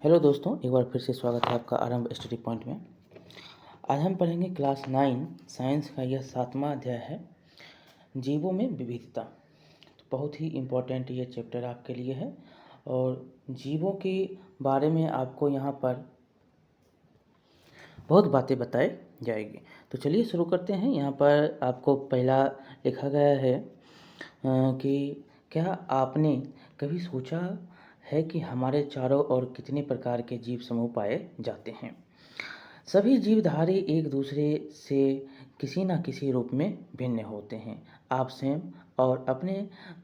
Hello दोस्तों, एक बार फिर से स्वागत है आपका आरंभ स्टडी पॉइंट में। आज हम पढ़ेंगे क्लास 9 साइंस का यह 7वां अध्याय है, जीवों में विविधता। तो बहुत ही इम्पोर्टेंट ये चैप्टर आपके लिए है और जीवों के बारे में आपको यहाँ पर बहुत बातें बताई जाएगी। तो चलिए शुरू करते हैं। यहाँ पर आपको पहला लिखा गया है कि क्या आपने कभी सोचा है कि हमारे चारों ओर कितने प्रकार के जीव समूह पाए जाते हैं। सभी जीवधारी एक दूसरे से किसी न किसी रूप में भिन्न होते हैं। आप स्वयं और अपने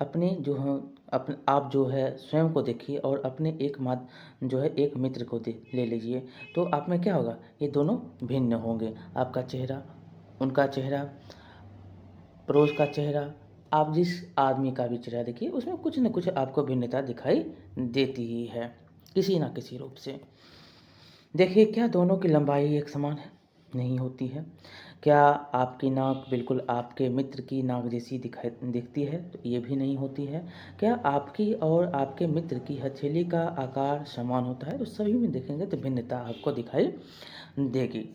अपने जो हैं आप जो है स्वयं को देखिए और अपने एक मित्र को ले लीजिए, तो आप में क्या होगा, ये दोनों भिन्न होंगे। आपका चेहरा, उनका चेहरा, पड़ोस का चेहरा, आप जिस आदमी का भी चेहरा देखिए, उसमें कुछ न कुछ आपको भिन्नता दिखाई देती ही है किसी न किसी रूप से। देखिए, क्या दोनों की लंबाई एक समान है? नहीं होती है। क्या आपकी नाक बिल्कुल आपके मित्र की नाक जैसी दिखती है? तो ये भी नहीं होती है। क्या आपकी और आपके मित्र की हथेली का आकार समान होता है? तो सभी में देखेंगे तो भिन्नता आपको दिखाई देगी।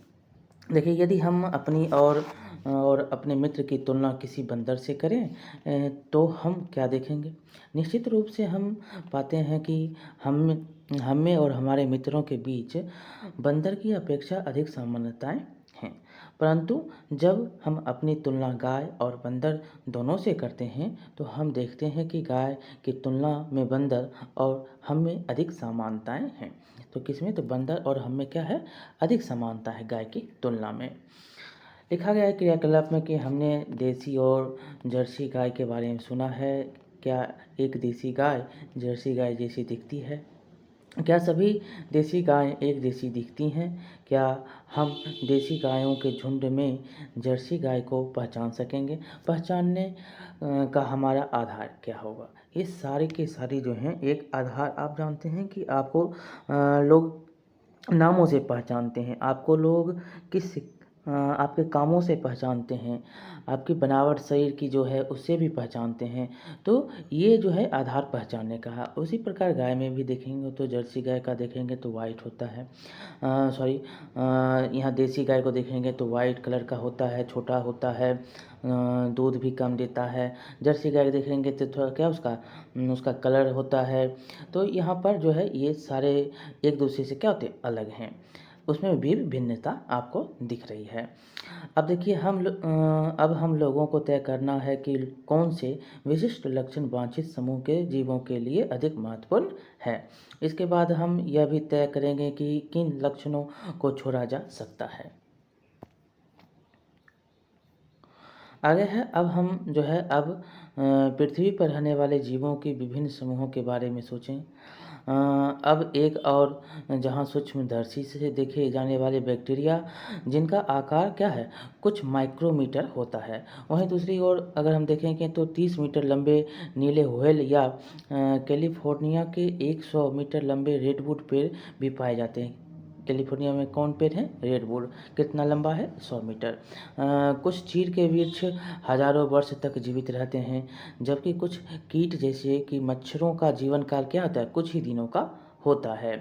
देखिए, यदि हम अपनी और अपने मित्र की तुलना किसी बंदर से करें तो हम क्या देखेंगे? निश्चित रूप से हम पाते हैं कि हम में और हमारे मित्रों के बीच बंदर की अपेक्षा अधिक समानताएं हैं। परंतु जब हम अपनी तुलना गाय और बंदर दोनों से करते हैं तो हम देखते हैं कि गाय की तुलना में बंदर और हम में अधिक समानताएं हैं। तो किसमें? तो बंदर और हम में क्या है? अधिक समानता है गाय की तुलना में। लिखा गया है क्रियाकलाप में कि हमने देसी और जर्सी गाय के बारे में सुना है। क्या एक देसी गाय जर्सी गाय जैसी दिखती है? क्या सभी देसी गायें एक जैसी दिखती हैं? क्या हम देसी गायों के झुंड में जर्सी गाय को पहचान सकेंगे? पहचानने का हमारा आधार क्या होगा? ये सारी के सारी जो हैं एक आधार, आप जानते हैं कि आपको लोग नामों से पहचानते हैं, आपको लोग आपके कामों से पहचानते हैं, आपकी बनावट शरीर की जो है उससे भी पहचानते हैं। तो ये जो है आधार पहचानने का है। उसी प्रकार गाय में भी देखेंगे तो जर्सी गाय का देखेंगे तो वाइट होता है, यहाँ देसी गाय को देखेंगे तो वाइट कलर का होता है, छोटा होता है, दूध भी कम देता है। जर्सी गाय देखेंगे तो थोड़ा क्या उसका कलर होता है। तो यहाँ पर जो है ये सारे एक दूसरे से क्या होते, अलग हैं, उसमें भी भिन्नता आपको दिख रही है। अब देखिए, अब हम लोगों को तय करना है कि कौन से विशिष्ट लक्षण वांछित समूह के जीवों के लिए अधिक महत्वपूर्ण है। इसके बाद हम यह भी तय करेंगे कि किन लक्षणों को छोड़ा जा सकता है। आगे है, अब हम जो है पृथ्वी पर रहने वाले जीवों के विभिन्न समूहों के बारे में सोचें। अब एक और जहाँ सूक्ष्मदर्शी से देखे जाने वाले बैक्टीरिया, जिनका आकार क्या है, कुछ माइक्रोमीटर होता है। वहीं दूसरी ओर अगर हम देखेंगे तो 30 मीटर लंबे नीले व्हेल या कैलिफोर्निया के 100 मीटर लंबे रेडवुड पेड़ भी पाए जाते हैं। कैलिफोर्निया में कौन पेड़ है? रेडवुड। कितना लंबा है? 100 मीटर। कुछ चीड़ के वृक्ष हजारों वर्ष तक जीवित रहते हैं, जबकि कुछ कीट जैसे कि मच्छरों का जीवन काल क्या होता है? कुछ ही दिनों का होता है।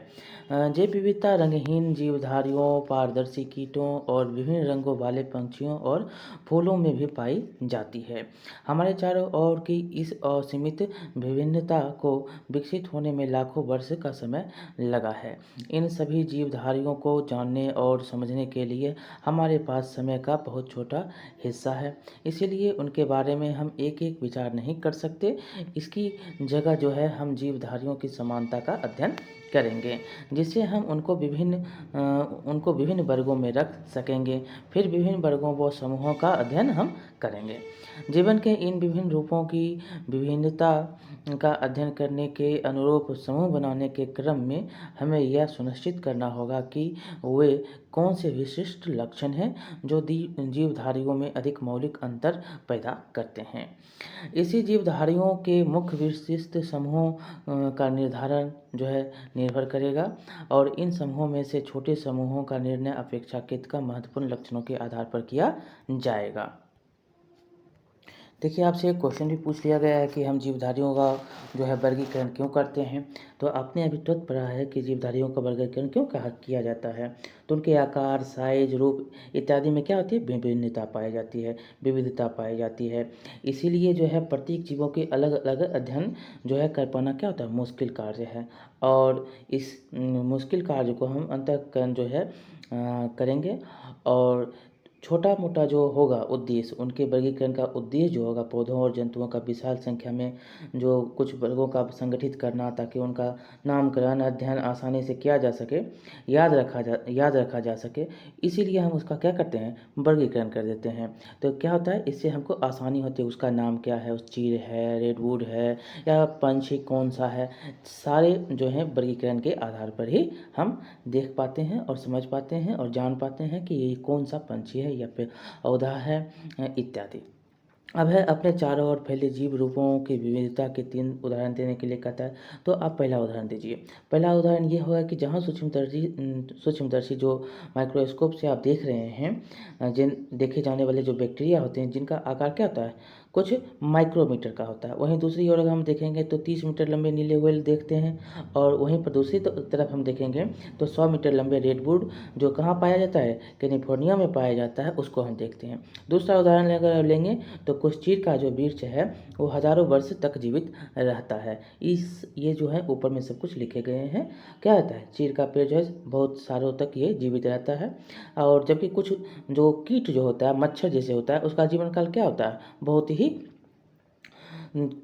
जैव विविधता रंगहीन जीवधारियों, पारदर्शी कीटों और विभिन्न रंगों वाले पंछियों और फूलों में भी पाई जाती है। हमारे चारों ओर की इस असीमित विभिन्नता को विकसित होने में लाखों वर्ष का समय लगा है। इन सभी जीवधारियों को जानने और समझने के लिए हमारे पास समय का बहुत छोटा हिस्सा है, इसीलिए उनके बारे में हम एक एक विचार नहीं कर सकते। इसकी जगह जो है हम जीवधारियों की समानता का अध्ययन करेंगे, जिससे हम उनको विभिन्न वर्गों में रख सकेंगे। फिर विभिन्न वर्गों व समूहों का अध्ययन हम करेंगे। जीवन के इन विभिन्न रूपों की विभिन्नता का अध्ययन करने के अनुरूप समूह बनाने के क्रम में हमें यह सुनिश्चित करना होगा कि वे कौन से विशिष्ट लक्षण हैं जो जीवधारियों में अधिक मौलिक अंतर पैदा करते हैं। इसी जीवधारियों के मुख्य विशिष्ट समूहों का निर्धारण जो है निर्भर करेगा और इन समूहों में से छोटे समूहों का निर्णय अपेक्षाकृत कम महत्वपूर्ण लक्षणों के आधार पर किया जाएगा। देखिए, आपसे एक क्वेश्चन भी पूछ लिया गया है कि हम जीवधारियों का जो है वर्गीकरण क्यों करते हैं। तो आपने अभी तुरंत पढ़ा है कि जीवधारियों का वर्गीकरण क्यों कहा किया जाता है। तो उनके आकार, साइज, रूप इत्यादि में क्या होती है, विभिन्नता पाई जाती है, विविधता पाई जाती है। इसीलिए जो है प्रत्येक जीवों के अलग अलग अध्ययन जो है कर पाना क्या होता है, मुश्किल कार्य है। और इस मुश्किल कार्य को हम अंतःकरण जो है करेंगे। और छोटा मोटा जो होगा उद्देश्य, उनके वर्गीकरण का उद्देश्य जो होगा, पौधों और जंतुओं का विशाल संख्या में जो कुछ वर्गों का संगठित करना, ताकि उनका नामकरण अध्ययन आसानी से किया जा सके, याद रखा जा सके। इसीलिए हम उसका क्या करते हैं, वर्गीकरण कर देते हैं। तो क्या होता है, इससे हमको आसानी होती है, उसका नाम क्या है, उस चील है, रेडवुड है, या पंछी कौन सा है, सारे जो हैं वर्गीकरण के आधार पर ही हम देख पाते हैं और समझ पाते हैं और जान पाते हैं कि ये कौन सा पंछी है या फिर पौधा है इत्यादि। अब है अपने चारों ओर फैले जीव रूपों की विविधता के 3 उदाहरण देने के लिए कहता है। तो आप पहला उदाहरण दीजिए। पहला उदाहरण ये होगा कि जहाँ सूक्ष्मदर्शी जो माइक्रोस्कोप से आप देख रहे हैं, जिन देखे जाने वाले जो बैक्टीरिया होते हैं, जिनका आकार क्या होता है, कुछ माइक्रोमीटर का होता है। वहीं दूसरी ओर अगर हम देखेंगे तो 30 मीटर लंबे नीले व्हेल देखते हैं। और वहीं पर दूसरी तरफ हम देखेंगे तो 100 मीटर लंबे रेडवुड जो कहाँ पाया जाता है, कैलिफोर्निया में पाया जाता है, उसको हम देखते हैं। दूसरा उदाहरण अगर लेंगे तो कुछ चीड़ का जो वृक्ष है वो हज़ारों वर्ष तक जीवित रहता है। ये जो है ऊपर में सब कुछ लिखे गए हैं। क्या रहता है, चीड़ का पेड़ जो है बहुत सालों तक ये जीवित रहता है। और जबकि कुछ जो कीट जो होता है, मच्छर जैसे होता है, उसका जीवन काल क्या होता है, बहुत ही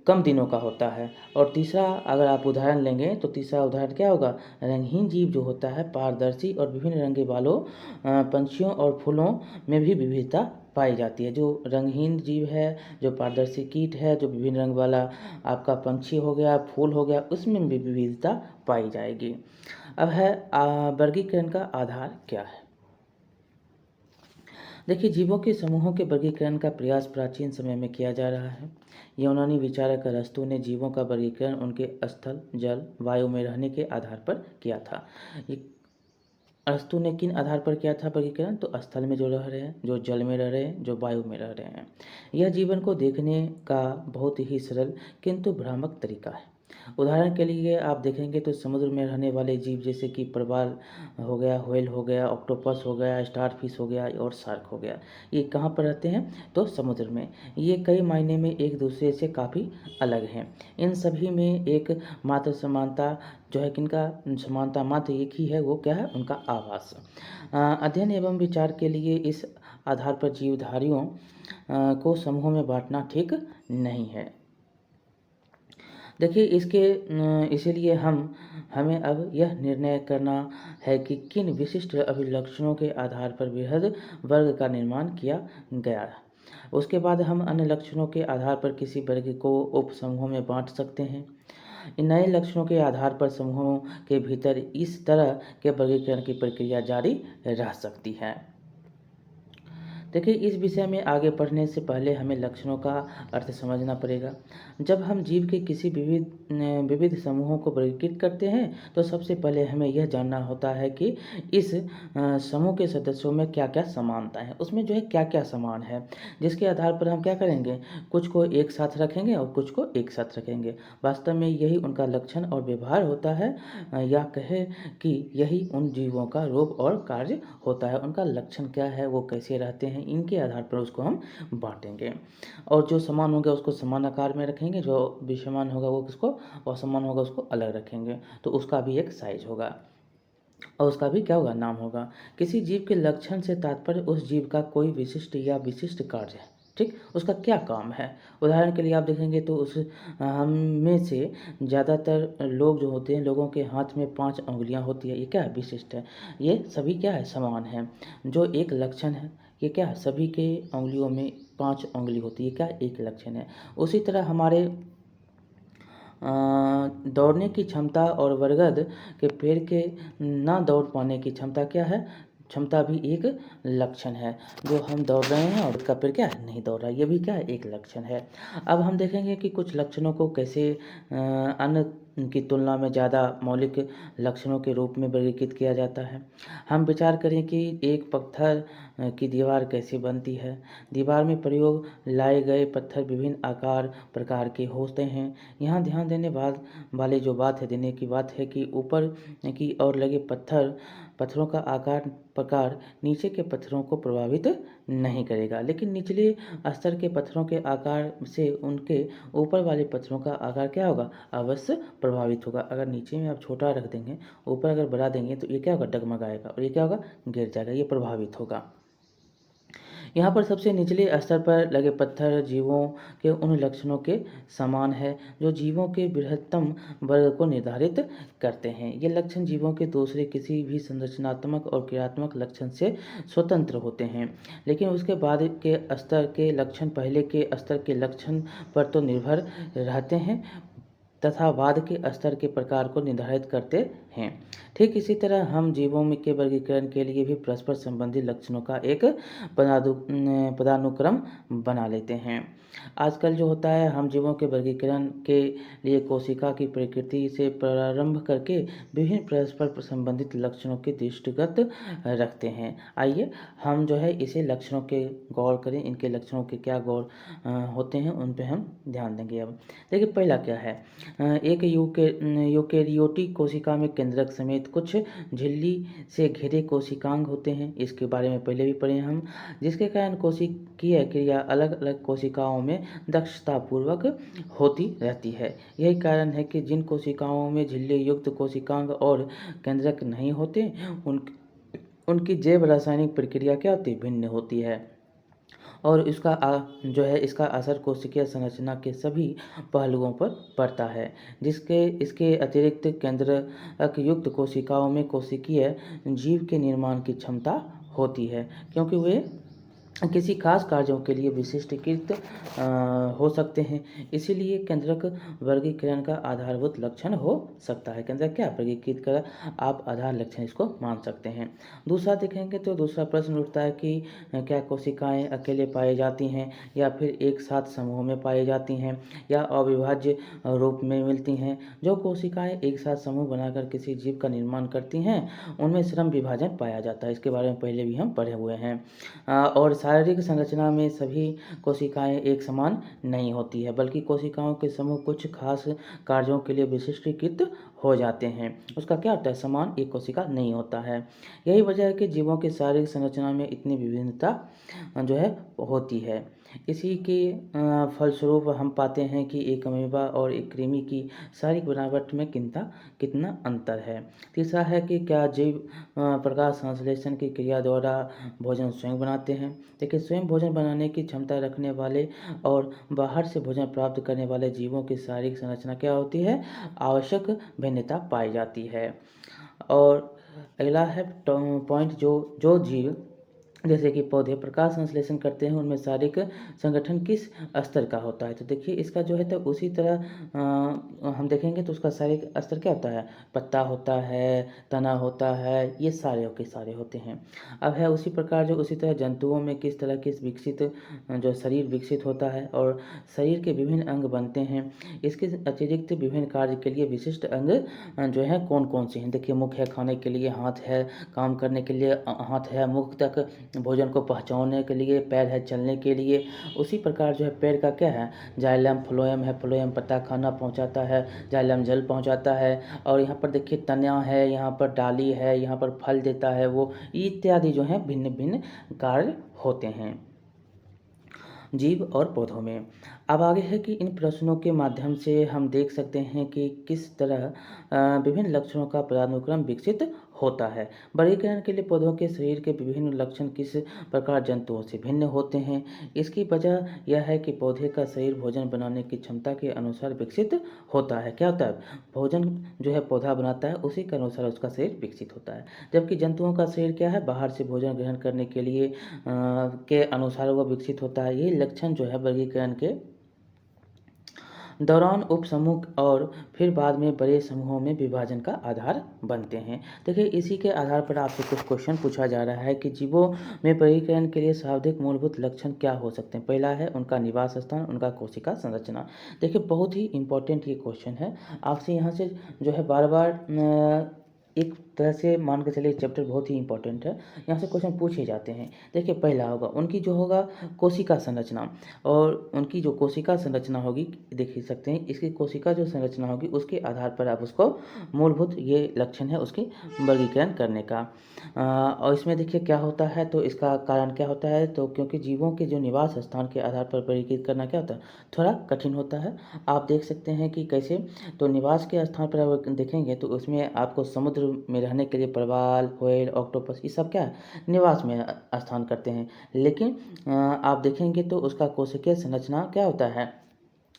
कम दिनों का होता है। और तीसरा अगर आप उदाहरण लेंगे तो तीसरा उदाहरण क्या होगा, रंगहीन जीव जो होता है, पारदर्शी और विभिन्न रंग वालों पंछियों और फूलों में भी विविधता पाई जाती है। जो रंगहीन जीव है, जो पारदर्शी कीट है, जो विभिन्न रंग वाला आपका पंछी हो गया, फूल हो गया, उसमें भी विविधता पाई जाएगी। अब है वर्गीकरण का आधार क्या है। देखिए, जीवों के समूहों के वर्गीकरण का प्रयास प्राचीन समय में किया जा रहा है। यूनानी विचारक अरस्तु ने जीवों का वर्गीकरण उनके स्थल, जल, वायु में रहने के आधार पर किया था। ये अरस्तु ने किन आधार पर किया था वर्गीकरण, तो स्थल में जो रह रहे हैं, जो जल में रह रहे हैं, जो वायु में रह रहे हैं। यह जीवन को देखने का बहुत ही सरल किंतु भ्रामक तरीका है। उदाहरण के लिए आप देखेंगे तो समुद्र में रहने वाले जीव जैसे कि प्रवाल हो गया, व्हेल हो गया, ऑक्टोपस हो गया, स्टारफिश हो गया और शार्क हो गया, ये कहाँ पर रहते हैं, तो समुद्र में। ये कई मायने में एक दूसरे से काफ़ी अलग हैं। इन सभी में एक मात्र समानता जो है, किनका समानता मात्र एक ही है, वो क्या है, उनका आवास। अध्ययन एवं विचार के लिए इस आधार पर जीवधारियों को समूहों में बांटना ठीक नहीं है। देखिए, इसीलिए हमें अब यह निर्णय करना है कि किन विशिष्ट अभिलक्षणों के आधार पर बृहद वर्ग का निर्माण किया गया। उसके बाद हम अन्य लक्षणों के आधार पर किसी वर्ग को उपसमूहों में बांट सकते हैं। इन नए लक्षणों के आधार पर समूहों के भीतर इस तरह के वर्गीकरण की प्रक्रिया जारी रह सकती है। देखिए, इस विषय में आगे बढ़ने से पहले हमें लक्षणों का अर्थ समझना पड़ेगा। जब हम जीव के किसी विविध समूहों को वर्गीकृत करते हैं तो सबसे पहले हमें यह जानना होता है कि इस समूह के सदस्यों में क्या क्या समानता है, उसमें जो है क्या क्या समान है, जिसके आधार पर हम क्या करेंगे, कुछ को एक साथ रखेंगे और कुछ को एक साथ रखेंगे। वास्तव में यही उनका लक्षण और व्यवहार होता है, या कहे कि यही उन जीवों का रूप और कार्य होता है। उनका लक्षण क्या है, वो कैसे रहते हैं, इनके आधार पर उसको हम बांटेंगे। और जो समान होगा उसको समान आकार में रखेंगे, जो विषमान होगा वो किसको, असमान होगा उसको अलग रखेंगे। तो उसका भी एक साइज होगा और उसका भी क्या होगा, नाम होगा। किसी जीव के लक्षण से तात्पर्य उस जीव का कोई विशिष्ट या विशिष्ट कार्य है, ठीक, उसका क्या काम है। उदाहरण के लिए आप देखेंगे तो उस हम में से ज़्यादातर लोग जो होते हैं, लोगों के हाथ में 5 उंगलियां होती है, ये क्या है, विशिष्ट है। ये सभी क्या है, समान है। जो एक लक्षण है, ये क्या है, सभी के उंगलियों में 5 उंगली होती है, क्या एक लक्षण है। उसी तरह हमारे दौड़ने की क्षमता और बरगद के पेड़ के ना दौड़ पाने की क्षमता क्या है, क्षमता भी एक लक्षण है। जो हम दौड़ रहे हैं और उसका पेड़ क्या है, नहीं दौड़ रहा है, ये भी क्या है, एक लक्षण है। अब हम देखेंगे कि कुछ लक्षणों को कैसे अन्य की तुलना में ज़्यादा मौलिक लक्षणों के रूप में वर्गीकृत किया जाता है। हम विचार करें कि एक पत्थर की दीवार कैसे बनती है। दीवार में प्रयोग लाए गए पत्थर विभिन्न आकार प्रकार के होते हैं। यहाँ ध्यान देने की बात है कि ऊपर की ओर लगे पत्थरों का आकार प्रकार नीचे के पत्थरों को प्रभावित नहीं करेगा, लेकिन निचले स्तर के पत्थरों के आकार से उनके ऊपर वाले पत्थरों का आकार क्या होगा, अवश्य प्रभावित होगा। अगर नीचे में आप छोटा रख देंगे, ऊपर अगर बड़ा देंगे तो ये क्या होगा, डगमगाएगा और ये क्या होगा, गिर जाएगा, ये प्रभावित होगा। यहाँ पर सबसे निचले स्तर पर लगे पत्थर जीवों के उन लक्षणों के समान है जो जीवों के बृहत्तम वर्ग को निर्धारित करते हैं। ये लक्षण जीवों के दूसरे किसी भी संरचनात्मक और क्रियात्मक लक्षण से स्वतंत्र होते हैं, लेकिन उसके बाद के स्तर के लक्षण पहले के स्तर के लक्षण पर तो निर्भर रहते हैं तथा बाद के स्तर के प्रकार को निर्धारित करते हैं। ठीक इसी तरह हम जीवों में के वर्गीकरण के लिए भी परस्पर संबंधी लक्षणों का एक पदानुक्रम बना लेते हैं। आजकल जो होता है, हम जीवों के वर्गीकरण के लिए कोशिका की प्रकृति से प्रारंभ करके विभिन्न परस्पर संबंधित लक्षणों के दृष्टिगत रखते हैं। आइए हम जो है इसे लक्षणों के गौर करें, इनके लक्षणों के क्या गौर होते हैं उन पे हम ध्यान देंगे। अब देखिए पहला क्या है, एक यूकेरियोटिक कोशिका में केंद्रक समेत कुछ झिल्ली से घिरे कोशिकांग होते हैं। इसके बारे में पहले भी पढ़े हम, जिसके कारण कोशिकीय क्रिया अलग अलग कोशिकाओं में दक्षतापूर्वक होती रहती है। यही कारण है कि जिन कोशिकाओं में झिल्ली युक्त कोशिकांग और केंद्रक नहीं होते उनकी जैव रासायनिक प्रक्रिया क्या होती है, भिन्न होती है और इसका असर कोशिकीय संरचना के सभी पहलुओं पर पड़ता है। इसके अतिरिक्त केंद्रक युक्त कोशिकाओं में कोशिकीय जीव के निर्माण की क्षमता होती है, क्योंकि वे किसी खास कार्यों के लिए विशिष्टीकृत हो सकते हैं। इसीलिए केंद्रक वर्गीकरण का आधारभूत लक्षण हो सकता है। केंद्रक क्या वर्गीकृत कर आप आधार लक्षण इसको मान सकते हैं। दूसरा देखेंगे तो दूसरा प्रश्न उठता है कि क्या कोशिकाएं अकेले पाई जाती हैं या फिर एक साथ समूह में पाई जाती हैं या अविभाज्य रूप में मिलती हैं। जो कोशिकाएं एक साथ समूह बनाकर किसी जीव का निर्माण करती हैं उनमें श्रम विभाजन पाया जाता है। इसके बारे में पहले भी हम पढ़े हुए हैं। और शारीरिक संरचना में सभी कोशिकाएं एक समान नहीं होती है, बल्कि कोशिकाओं के समूह कुछ खास कार्यों के लिए विशिष्टीकृत हो जाते हैं। उसका क्या होता है, समान एक कोशिका नहीं होता है। यही वजह है कि जीवों की शारीरिक संरचना में इतनी विभिन्नता जो है होती है। इसी के फलस्वरूप हम पाते हैं कि एक अमीबा और एक कृमि की शारीरिक बनावट में कितना अंतर है। तीसरा है कि क्या जीव प्रकाश संश्लेषण की क्रिया द्वारा भोजन स्वयं बनाते हैं। देखिए स्वयं भोजन बनाने की क्षमता रखने वाले और बाहर से भोजन प्राप्त करने वाले जीवों की शारीरिक संरचना क्या होती है, आवश्यक भिन्नता पाई जाती है। और अगला है पॉइंट, जो जीव जैसे कि पौधे प्रकाश संश्लेषण करते हैं उनमें शारीरिक संगठन किस स्तर का होता है। तो देखिए इसका जो है तो उसी तरह हम देखेंगे तो उसका शारीरिक स्तर क्या होता है, पत्ता होता है, तना होता है, ये सारे के सारे होते हैं। अब है उसी प्रकार जो उसी तरह जंतुओं में किस तरह की विकसित जो शरीर विकसित होता है और शरीर के विभिन्न अंग बनते हैं। इसके अतिरिक्त विभिन्न कार्य के लिए विशिष्ट अंग जो है कौन कौन से हैं। देखिए मुख है, खाने के लिए, हाथ है, काम करने के लिए हाथ है, मुख तक भोजन को पहुंचाने के लिए, पैर है चलने के लिए। उसी प्रकार जो है पैर का क्या है, जाइलम फ्लोएम है, फ्लोएम पत्ता खाना पहुंचाता है, जाइलम जल पहुंचाता है। और यहाँ पर देखिए तना है, यहाँ पर डाली है, यहाँ पर फल देता है वो, इत्यादि जो है भिन्न भिन्न कार्य होते हैं जीव और पौधों में। अब आगे है कि इन प्रश्नों के माध्यम से हम देख सकते हैं कि किस तरह विभिन्न लक्षणों का पदानुक्रम विकसित होता है। वर्गीकरण के लिए पौधों के शरीर के विभिन्न लक्षण किस प्रकार जंतुओं से भिन्न होते हैं। इसकी वजह यह है कि पौधे का शरीर भोजन बनाने की क्षमता के अनुसार विकसित होता है। क्या होता है, भोजन जो है पौधा बनाता है उसी के अनुसार उसका शरीर विकसित होता है, जबकि जंतुओं का शरीर क्या है, बाहर से भोजन ग्रहण करने के लिए के अनुसार वह विकसित होता है। ये लक्षण जो है वर्गीकरण के दौरान उपसमूह और फिर बाद में बड़े समूहों में विभाजन का आधार बनते हैं। देखिए, इसी के आधार पर आपसे कुछ क्वेश्चन पूछा जा रहा है कि जीवों में वर्गीकरण के लिए शाब्दिक मूलभूत लक्षण क्या हो सकते हैं। पहला है उनका निवास स्थान, उनका कोशिका संरचना। देखिए, बहुत ही इंपॉर्टेंट ये क्वेश्चन है। आपसे यहाँ से जो है बार बार एक तरह से मान के चलिए चैप्टर बहुत ही इंपॉर्टेंट है, यहाँ से क्वेश्चन पूछे जाते हैं। देखिए, पहला होगा उनकी जो होगा कोशिका संरचना, और उनकी जो कोशिका संरचना होगी, देख ही सकते हैं इसकी कोशिका जो संरचना होगी उसके आधार पर आप उसको मूलभूत ये लक्षण है उसकी वर्गीकरण करने का। और इसमें देखिए क्या होता है, तो इसका कारण क्या होता है, तो क्योंकि जीवों के जो निवास स्थान के आधार पर वर्गीकृत करना क्या होता है, थोड़ा कठिन होता है। आप देख सकते हैं कि कैसे, तो निवास के स्थान पर अगर देखेंगे तो उसमें आपको समुद्र में रहने के लिए प्रवाल, व्हेल, ऑक्टोपस, ये सब क्या है, निवास में स्थान करते हैं। लेकिन आप देखेंगे तो उसका कोशिकीय संरचना क्या होता है,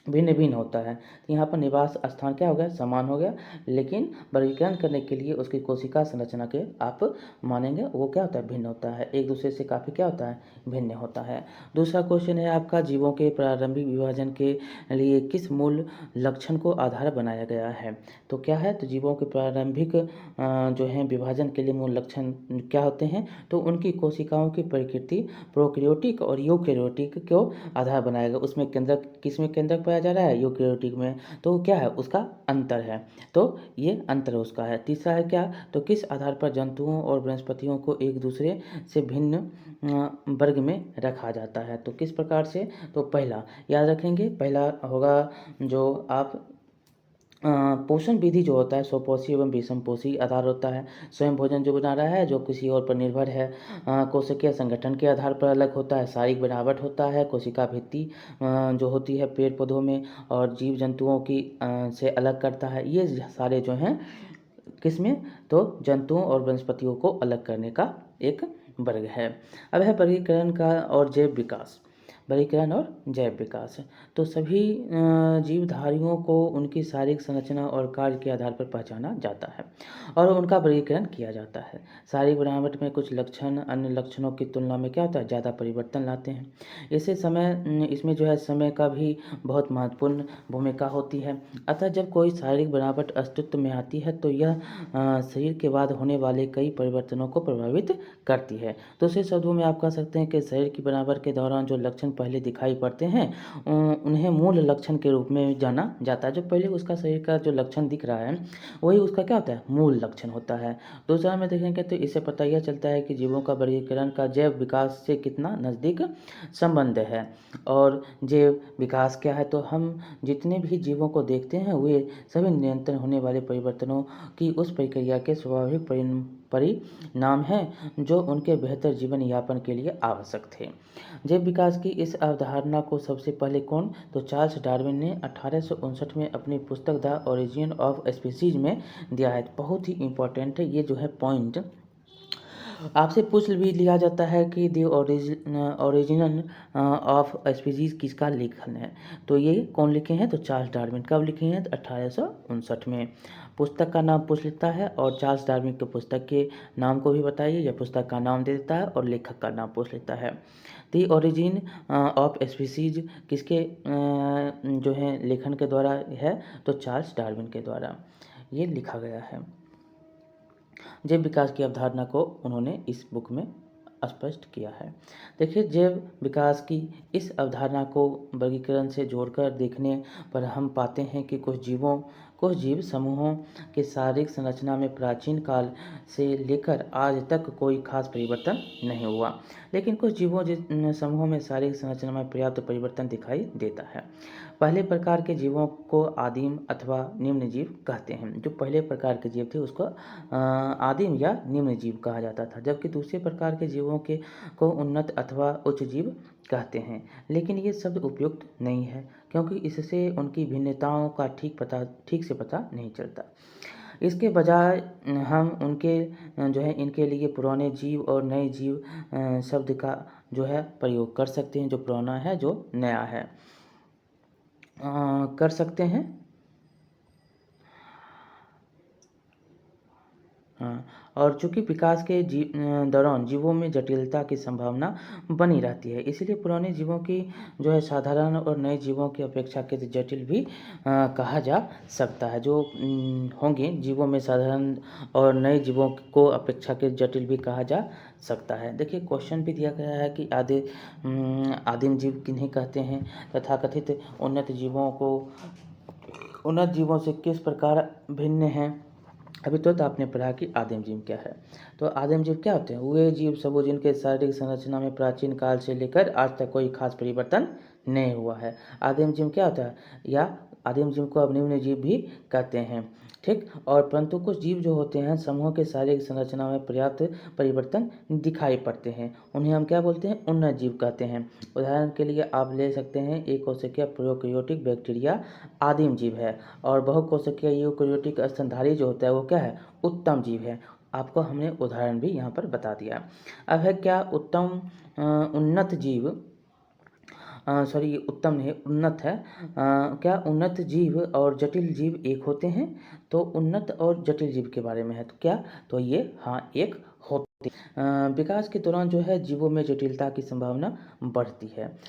भिन्न भिन्न होता है। तो यहाँ पर निवास स्थान क्या हो गया, समान हो गया, लेकिन वर्गीकरण करने के लिए उसकी कोशिका संरचना के आप मानेंगे वो क्या होता है, भिन्न होता है, एक दूसरे से काफ़ी क्या होता है, भिन्न होता है। दूसरा क्वेश्चन है आपका, जीवों के प्रारंभिक विभाजन के लिए किस मूल लक्षण को आधार बनाया गया है। तो क्या है, तो जीवों के प्रारंभिक जो है विभाजन के लिए मूल लक्षण क्या होते हैं, तो उनकी कोशिकाओं की प्रकृति प्रोकैरियोटिक और यूकैरियोटिक को आधार बनाया गया। उसमें केंद्रक, किस में केंद्रक पाया जा रहा है, यूकैरियोटिक में, तो क्या है उसका अंतर है, तो ये अंतर उसका है। तीसरा है क्या, तो किस आधार पर जंतुओं और वनस्पतियों को एक दूसरे से भिन्न वर्ग में रखा जाता है, तो किस प्रकार से, तो पहला याद रखेंगे, पहला होगा जो आप पोषण विधि जो होता है स्वपोषी एवं विषमपोषी आधार होता है। स्वयं भोजन जो बना रहा है जो किसी और पर निर्भर है। कोशिकीय संगठन के आधार पर अलग होता है। शारीरिक बनावट होता है। कोशिका भित्ति जो होती है पेड़ पौधों में और जीव जंतुओं की से अलग करता है। ये सारे जो हैं किसमें, तो जंतुओं और वनस्पतियों को अलग करने का एक वर्ग है। अब है वर्गीकरण का और जैव विकास, वर्गीकरण और जैव विकास। तो सभी जीवधारियों को उनकी शारीरिक संरचना और कार्य के आधार पर पहचाना जाता है और उनका वर्गीकरण किया जाता है। शारीरिक बनावट में कुछ लक्षण अन्य लक्षणों की तुलना में क्या होता है, ज़्यादा परिवर्तन लाते हैं। इसमें जो है समय का भी बहुत महत्वपूर्ण भूमिका होती है। अतः जब कोई शारीरिक बनावट अस्तित्व में आती है तो यह शरीर के बाद होने वाले कई परिवर्तनों को प्रभावित करती है। दूसरे शब्दों में आप कह सकते हैं कि शरीर की बनावट के दौरान जो लक्षण पहले दिखाई पड़ते हैं उन्हें मूल लक्षण के रूप में जाना जाता है। जो पहले उसका शरीर का जो लक्षण दिख रहा है वही उसका क्या होता है, मूल लक्षण होता है। दूसरा में देखेंगे तो इससे पता यह चलता है कि जीवों का वर्गीकरण का जैव विकास से कितना नज़दीक संबंध है। और जैव विकास क्या है, तो हम जितने भी जीवों को देखते हैं वे सभी निरंतर होने वाले परिवर्तनों की उस प्रक्रिया के स्वाभाविक परिणाम हैं जो उनके बेहतर जीवन यापन के लिए आवश्यक थे। जैव विकास की इस अवधारणा को सबसे पहले कौन, तो चार्ल्स डार्विन ने 1859 में अपनी पुस्तक द ओरिजिन ऑफ स्पीसीज में दिया है। बहुत ही इंपॉर्टेंट है ये जो है पॉइंट। आपसे पूछ भी लिया जाता है कि द ओरिजिन ऑफ स्पीसीज किसका लेखन है, तो ये कौन लिखे हैं, तो चार्ल्स डार्विन। कब लिखे हैं, तो 1859 में। पुस्तक का नाम पूछ लेता है और चार्ल्स डार्विन के पुस्तक के नाम को भी बताइए या पुस्तक का नाम दे देता है और लेखक का नाम पूछ लेता है। द ओरिजिन ऑफ स्पीसीज किसके जो है लेखन के द्वारा है, तो चार्ल्स डार्विन के द्वारा ये लिखा गया है। जैव विकास की अवधारणा को उन्होंने इस बुक में स्पष्ट किया है। देखिए, जैव विकास की इस अवधारणा को वर्गीकरण से जोड़कर देखने पर हम पाते हैं कि कुछ जीव समूहों के शारीरिक संरचना में प्राचीन काल से लेकर आज तक कोई खास परिवर्तन नहीं हुआ, लेकिन कुछ समूहों में शारीरिक संरचना में पर्याप्त परिवर्तन दिखाई देता है। पहले प्रकार के जीवों को आदिम अथवा निम्न जीव कहते हैं। जो पहले प्रकार के जीव थे उसको आदिम या निम्न जीव कहा जाता था, जबकि दूसरे प्रकार के जीवों को उन्नत अथवा उच्च जीव कहते हैं। लेकिन ये शब्द उपयुक्त नहीं है क्योंकि इससे उनकी भिन्नताओं का ठीक से पता नहीं चलता। इसके बजाय हम उनके जो है इनके लिए पुराने जीव और नए जीव शब्द का जो है प्रयोग कर सकते हैं। जो पुराना है जो नया है कर सकते हैं। हाँ, और चूँकि विकास के दौरान जीवों में जटिलता की संभावना बनी रहती है, इसलिए पुराने जीवों की जो है साधारण और नए जीवों की अपेक्षाकृत जटिल भी कहा जा सकता है। जो होंगे जीवों में साधारण और नए जीवों को अपेक्षाकृत जटिल भी कहा जा सकता है। देखिए क्वेश्चन भी दिया गया है कि आदिम जीव किन्हें कहते हैं, तथाकथित उन्नत जीवों से किस प्रकार भिन्न हैं। अभी तो आपने पढ़ा कि आदिम जीव क्या है। तो आदिम जीव क्या होते हैं? वे जीव सब वो जिनके शारीरिक संरचना में प्राचीन काल से लेकर आज तक कोई खास परिवर्तन नहीं हुआ है। आदिम जीव क्या होता है? या आदिम जीव को अवनिम्न जीव भी कहते हैं, ठीक। और परंतु कुछ जीव जो होते हैं समूह के शारीरिक संरचना में पर्याप्त परिवर्तन दिखाई पड़ते हैं, उन्हें हम क्या बोलते हैं? उन्नत जीव कहते हैं। उदाहरण के लिए आप ले सकते हैं एक कोशिकीय प्रोकैरियोटिक बैक्टीरिया आदिम जीव है, और बहुकोशिकीय यूकेरियोटिक स्तनधारी जो होता है वो क्या है? उत्तम जीव है। आपको हमने उदाहरण भी यहाँ पर बता दिया। अब है क्या उन्नत जीव सॉरी ये उत्तम नहीं उन्नत है। क्या उन्नत जीव और जटिल जीव एक होते हैं? तो उन्नत और जटिल जीव के बारे में है, तो क्या? तो ये हाँ एक होते। विकास के दौरान जो है जीवों में जटिलता की संभावना बढ़ती है,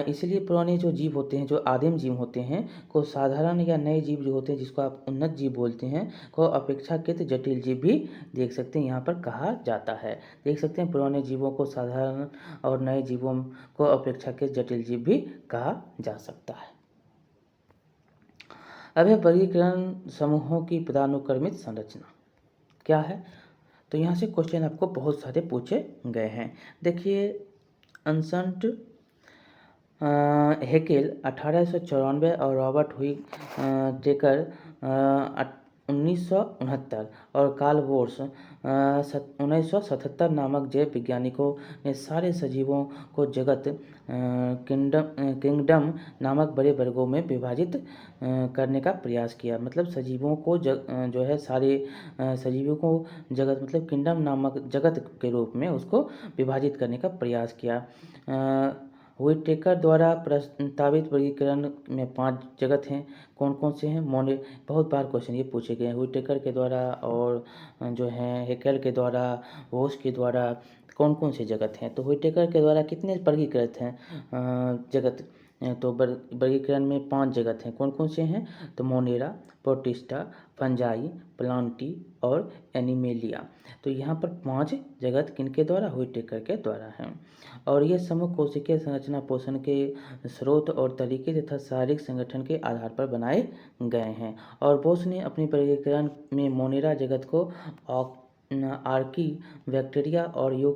इसलिए पुराने जो जीव होते हैं, जो आदिम जीव होते हैं को साधारण या नए जीव जो होते हैं जिसको आप उन्नत जीव बोलते हैं को अपेक्षाकृत जटिल जीव भी देख सकते हैं यहाँ पर कहा जाता है। देख सकते हैं पुराने जीवों को साधारण और नए जीवों को अपेक्षाकृत जटिल जीव भी कहा जा सकता है। अब है वर्गीकरण समूहों की पदानुक्रमित संरचना क्या है। तो यहाँ से क्वेश्चन आपको बहुत सारे पूछे गए हैं। देखिए अनसंट हेकेल 1894 और रॉबर्ट हुई टेकर 1969 और कार्ल वोर्स 1977 नामक जैव वैज्ञानिकों ने सारे सजीवों को जगत किंगडम नामक बड़े वर्गों में विभाजित करने का प्रयास किया। मतलब सजीवों को जो है सारे सजीवों को जगत मतलब किंगडम नामक जगत के रूप में उसको विभाजित करने का प्रयास किया। व्हिटेकर द्वारा प्रस्तावित वर्गीकरण में 5 जगत हैं। कौन कौन से हैं? बहुत बार क्वेश्चन ये पूछे गए हैं। व्हिटेकर के द्वारा और जो है हेकेल के द्वारा, वोस के द्वारा कौन कौन से जगत हैं? तो व्हिटेकर के द्वारा कितने वर्गीकृत हैं जगत? तो वर्गीकरण में 5 जगत हैं। कौन कौन से हैं? तो मोनेरा, प्रोटिस्टा, फंजाई, प्लांटी और एनिमेलिया। तो यहाँ पर 5 जगत किनके द्वारा? व्हिटेकर के द्वारा हैं। और ये समूह कोशिकीय संरचना, पोषण के स्रोत और तरीके तथा शारीरिक संगठन के आधार पर बनाए गए हैं। और बोस ने अपनी वर्गीकरण में मोनेरा जगत को आर्की बैक्टीरिया और यू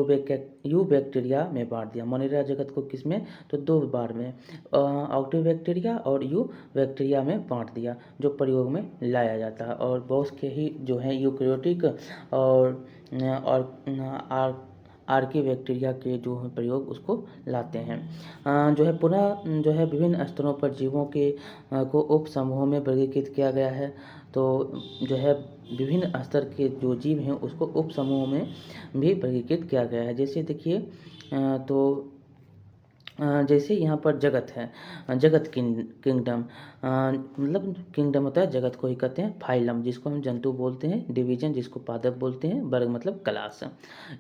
बैक्टीरिया में बांट दिया। मोनेरा जगत को किस में? तो 2 बार में बैक्टीरिया और यू बैक्टीरिया में बांट दिया, जो प्रयोग में लाया जाता है। और बोस के ही जो है यूकेरियोटिक और आर्की बैक्टीरिया के जो है प्रयोग उसको लाते हैं। जो है पुनः जो है विभिन्न स्तरों पर जीवों के को उप समूहों में वर्गीकृत किया गया है। तो जो है विभिन्न स्तर के जो जीव हैं उसको उप समूहों में भी वर्गीकृत किया गया है। जैसे देखिए तो जैसे यहाँ पर जगत है, जगत किंगडम मतलब किंगडम होता है जगत को ही कहते हैं। फाइलम जिसको हम जंतु बोलते हैं, डिवीजन जिसको पादप बोलते हैं, वर्ग मतलब क्लास।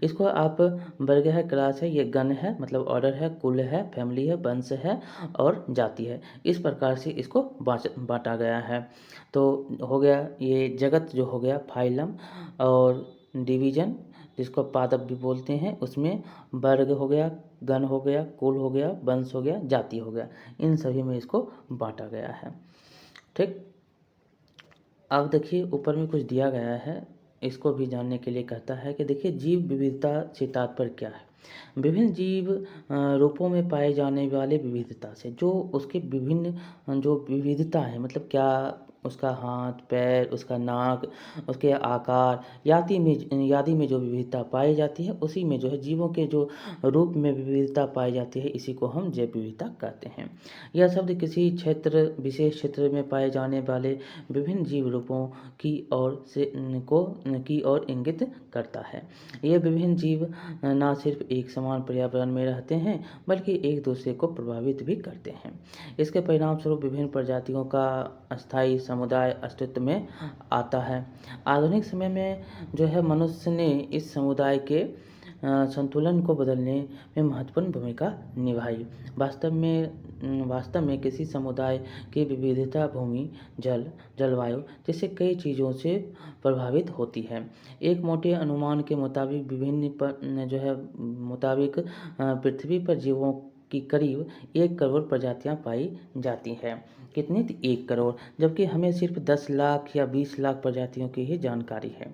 इसको आप वर्ग है, क्लास है, ये गण है मतलब ऑर्डर है, कुल है, फैमिली है, वंश है और जाति है। इस प्रकार से इसको बांटा गया है। तो हो गया ये जगत जो हो गया फाइलम, और डिवीजन जिसको पादप भी बोलते हैं, उसमें वर्ग हो गया, गण हो गया, कुल हो गया, वंश हो गया, जाति हो गया, इन सभी में इसको बांटा गया है। ठीक। अब देखिए ऊपर में कुछ दिया गया है, इसको भी जानने के लिए कहता है कि देखिए जीव विविधता से तात्पर्य क्या है? विभिन्न जीव रूपों में पाए जाने वाले विविधता से, जो उसके विभिन्न जो विविधता है मतलब क्या उसका हाथ, पैर, उसका नाक, उसके आकार आदि में जो विविधता पाई जाती है, उसी में जो है जीवों के जो रूप में विविधता पाई जाती है, इसी को हम जैव विविधता कहते हैं। यह शब्द किसी विशेष क्षेत्र में पाए जाने वाले विभिन्न जीव रूपों की ओर इंगित करता है। ये विभिन्न जीव न सिर्फ एक समान पर्यावरण में रहते हैं बल्कि एक दूसरे को प्रभावित भी करते हैं। इसके परिणाम स्वरूप विभिन्न प्रजातियों का अस्थायी समुदाय अस्तित्व में आता है। आधुनिक समय में जो है मनुष्य ने इस समुदाय के संतुलन को बदलने में महत्वपूर्ण भूमिका निभाई। वास्तव में किसी समुदाय की विविधता भूमि, जल, जलवायु जैसे कई चीज़ों से प्रभावित होती है। एक मोटे अनुमान के मुताबिक पृथ्वी पर जीवों की करीब 1 करोड़ प्रजातियां पाई जाती हैं। कितनी थी? 1 करोड़, जबकि हमें सिर्फ 10 लाख या 20 लाख प्रजातियों की ही जानकारी है।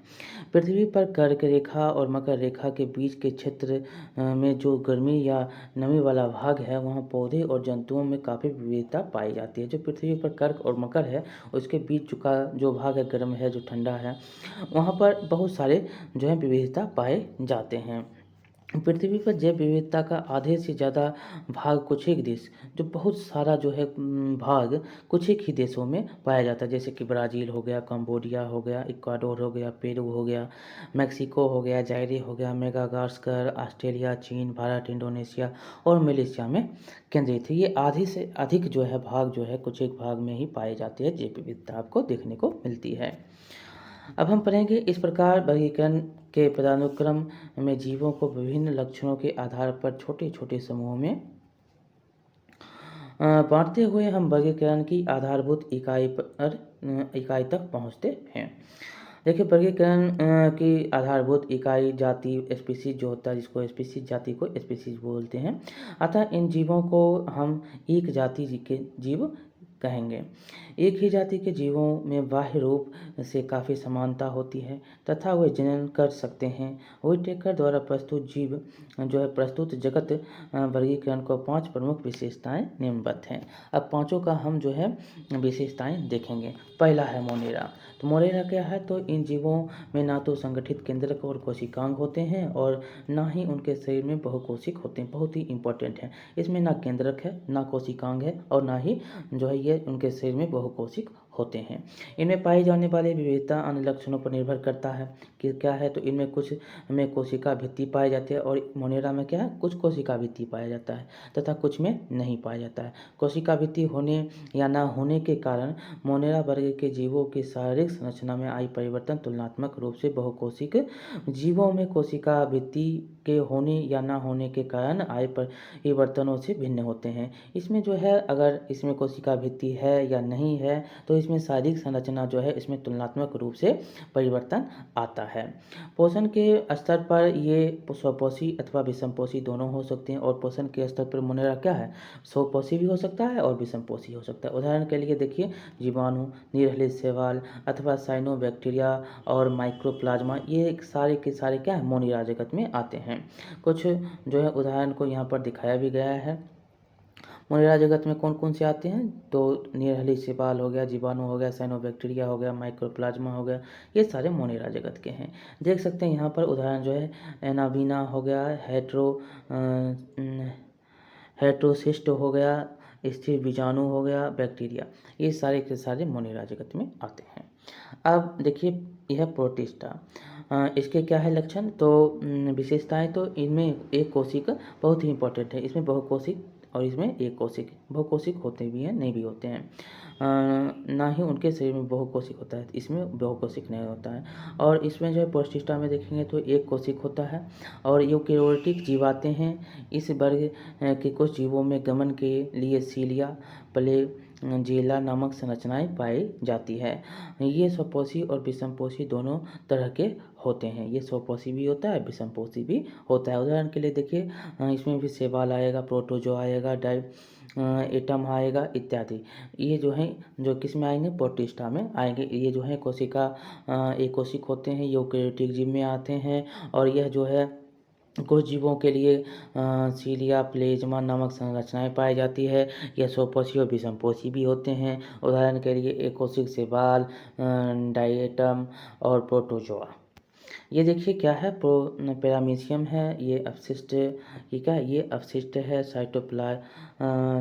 पृथ्वी पर कर्क रेखा और मकर रेखा के बीच के क्षेत्र में जो गर्मी या नमी वाला भाग है, वहाँ पौधे और जंतुओं में काफ़ी विविधता पाई जाती है। जो पृथ्वी पर कर्क और मकर है, उसके बीच का जो भाग है गर्म है, जो ठंडा है, वहाँ पर बहुत सारे जो है विविधता पाए जाते हैं। पृथ्वी पर जैव विविधता का आधे से ज़्यादा भाग कुछ एक देश, जो बहुत सारा जो है भाग कुछ एक ही देशों में पाया जाता है, जैसे कि ब्राज़ील हो गया, कंबोडिया हो गया, इक्वाडोर हो गया, पेरू हो गया, मेक्सिको हो गया, जायरे हो गया, मेडागास्कर, ऑस्ट्रेलिया, चीन, भारत, इंडोनेशिया और मलेशिया में केंद्रित है। ये आधे से अधिक जो है भाग जो है कुछ एक भाग में ही पाए जाते हैं, जैव विविधता आपको देखने को मिलती है। अब हम पढ़ेंगे इस प्रकार वर्गीकरण के पदानुक्रम में जीवों को विभिन्न लक्षणों के आधार पर छोटे छोटे समूहों में बांटते हुए हम वर्गीकरण की आधारभूत इकाई तक पहुंचते हैं। देखिए, वर्गीकरण की आधारभूत इकाई जाति, स्पीसीज जो होता है, जिसको स्पीसीज, जाति को स्पीसीज बोलते हैं। अतः इन जीवों को हम एक जाति के जीव कहेंगे। एक ही जाति के जीवों में बाह्य रूप से काफ़ी समानता होती है तथा वे जनन कर सकते हैं। व्हिटेकर द्वारा प्रस्तुत जीव जो है प्रस्तुत जगत वर्गीकरण को 5 प्रमुख विशेषताएं निम्नबद्ध हैं। अब पांचों का हम जो है विशेषताएं देखेंगे। पहला है मोनेरा। तो मोनेरा क्या है? तो इन जीवों में ना तो संगठित केंद्रक और कोशिकांग होते हैं और ना ही उनके शरीर में बहुकोशिक होते हैं। बहुत ही इंपॉर्टेंट है। इसमें ना केंद्रक है, ना कोशिकांग है और ना ही जो है ये उनके शरीर में बहुकोशिक होते हैं। इनमें पाई जाने वाली विविधता अन्य लक्षणों पर निर्भर करता है कि क्या है। तो इनमें कुछ में कोशिका भित्ति पाई जाती है और मोनेरा में क्या है, कुछ कोशिका भित्ति पाया जाता है तथा कुछ में नहीं पाया जाता है। कोशिका भित्ति होने या ना होने के कारण मोनेरा वर्ग के जीवों की शारीरिक संरचना में आई परिवर्तन तुलनात्मक रूप से बहुकोशिक जीवों में कोशिका भित्ति के होने या ना होने के कारण आए परिवर्तनों से भिन्न होते हैं। इसमें जो है अगर इसमें कोशिका भित्ति है या नहीं है तो इसमें शारीरिक संरचना जो है इसमें तुलनात्मक रूप से परिवर्तन आता है। पोषण के स्तर पर ये स्वपोषी अथवा विषमपोषी दोनों हो सकते हैं और पोषण के स्तर पर मोनेरा क्या है, स्वपोषी भी हो सकता है और विषमपोषी हो सकता है। उदाहरण के लिए देखिए, जीवाणु, नीलहरित शैवाल अथवा साइनोबैक्टीरिया और माइक्रोप्लाज्मा, ये सारे के सारे क्या है, मोनेरा जगत में आते हैं। कुछ जो है उदाहरण को यहाँ पर दिखाया भी गया है। मोनेरा जगत में कौन कौन से आते हैं? तो नीलहरित शैवाल हो गया, जीवाणु हो गया, साइनोबैक्टीरिया हो गया, माइक्रोप्लाज्मा हो गया, ये सारे मोनेरा जगत के हैं। देख सकते हैं यहाँ पर उदाहरण जो है एनाबीना हो गया, हेट्रोसिस्ट हो गया, स्थिर बीजाणु हो गया, बैक्टीरिया, ये सारे के सारे मोनेरा जगत में आते हैं। अब देखिए, यह प्रोटिस्टा, इसके क्या है लक्षण? तो विशेषताएं, तो इनमें एक कोशिक बहुत ही इंपॉर्टेंट है। इसमें बहुकोशिक और इसमें एक कोशिक, बहुकोशिक होते भी हैं, नहीं भी होते हैं। ना ही उनके शरीर में बहुकोशिक होता है, इसमें बहुकोशिक नहीं होता है। और इसमें जो है प्रोटिस्टा में देखेंगे तो एक कोशिक होता है और यूकेरियोटिक जीव आते हैं। इस वर्ग के कुछ जीवों में गमन के लिए सीलिया, जेला नामक संरचनाएं पाई जाती है। ये स्वपोषी और विषमपोषी दोनों तरह के होते हैं। ये स्वपोषी भी होता है, विषमपोषी भी होता है। उदाहरण के लिए देखिए, इसमें भी शैवाल आएगा, प्रोटोजो आएगा, एटम आएगा इत्यादि। ये जो है जो किस में आएंगे, प्रोटिस्टा में आएंगे। ये जो है कोशिका एक कोशिक होते हैं, यूकेरियोटिक जीव में आते हैं और यह जो है कुछ जीवों के लिए सीलिया, प्लेज्मा नामक संरचनाएं पाई जाती है। यह स्वपोषी और विषमपोषी भी होते हैं। उदाहरण के लिए एक कोशिक शैवाल, डायटम और प्रोटोजोआ। ये देखिए क्या है, पैरामीशियम है, ये अपशिष्ट, ये क्या है, ये अपशिष्ट है।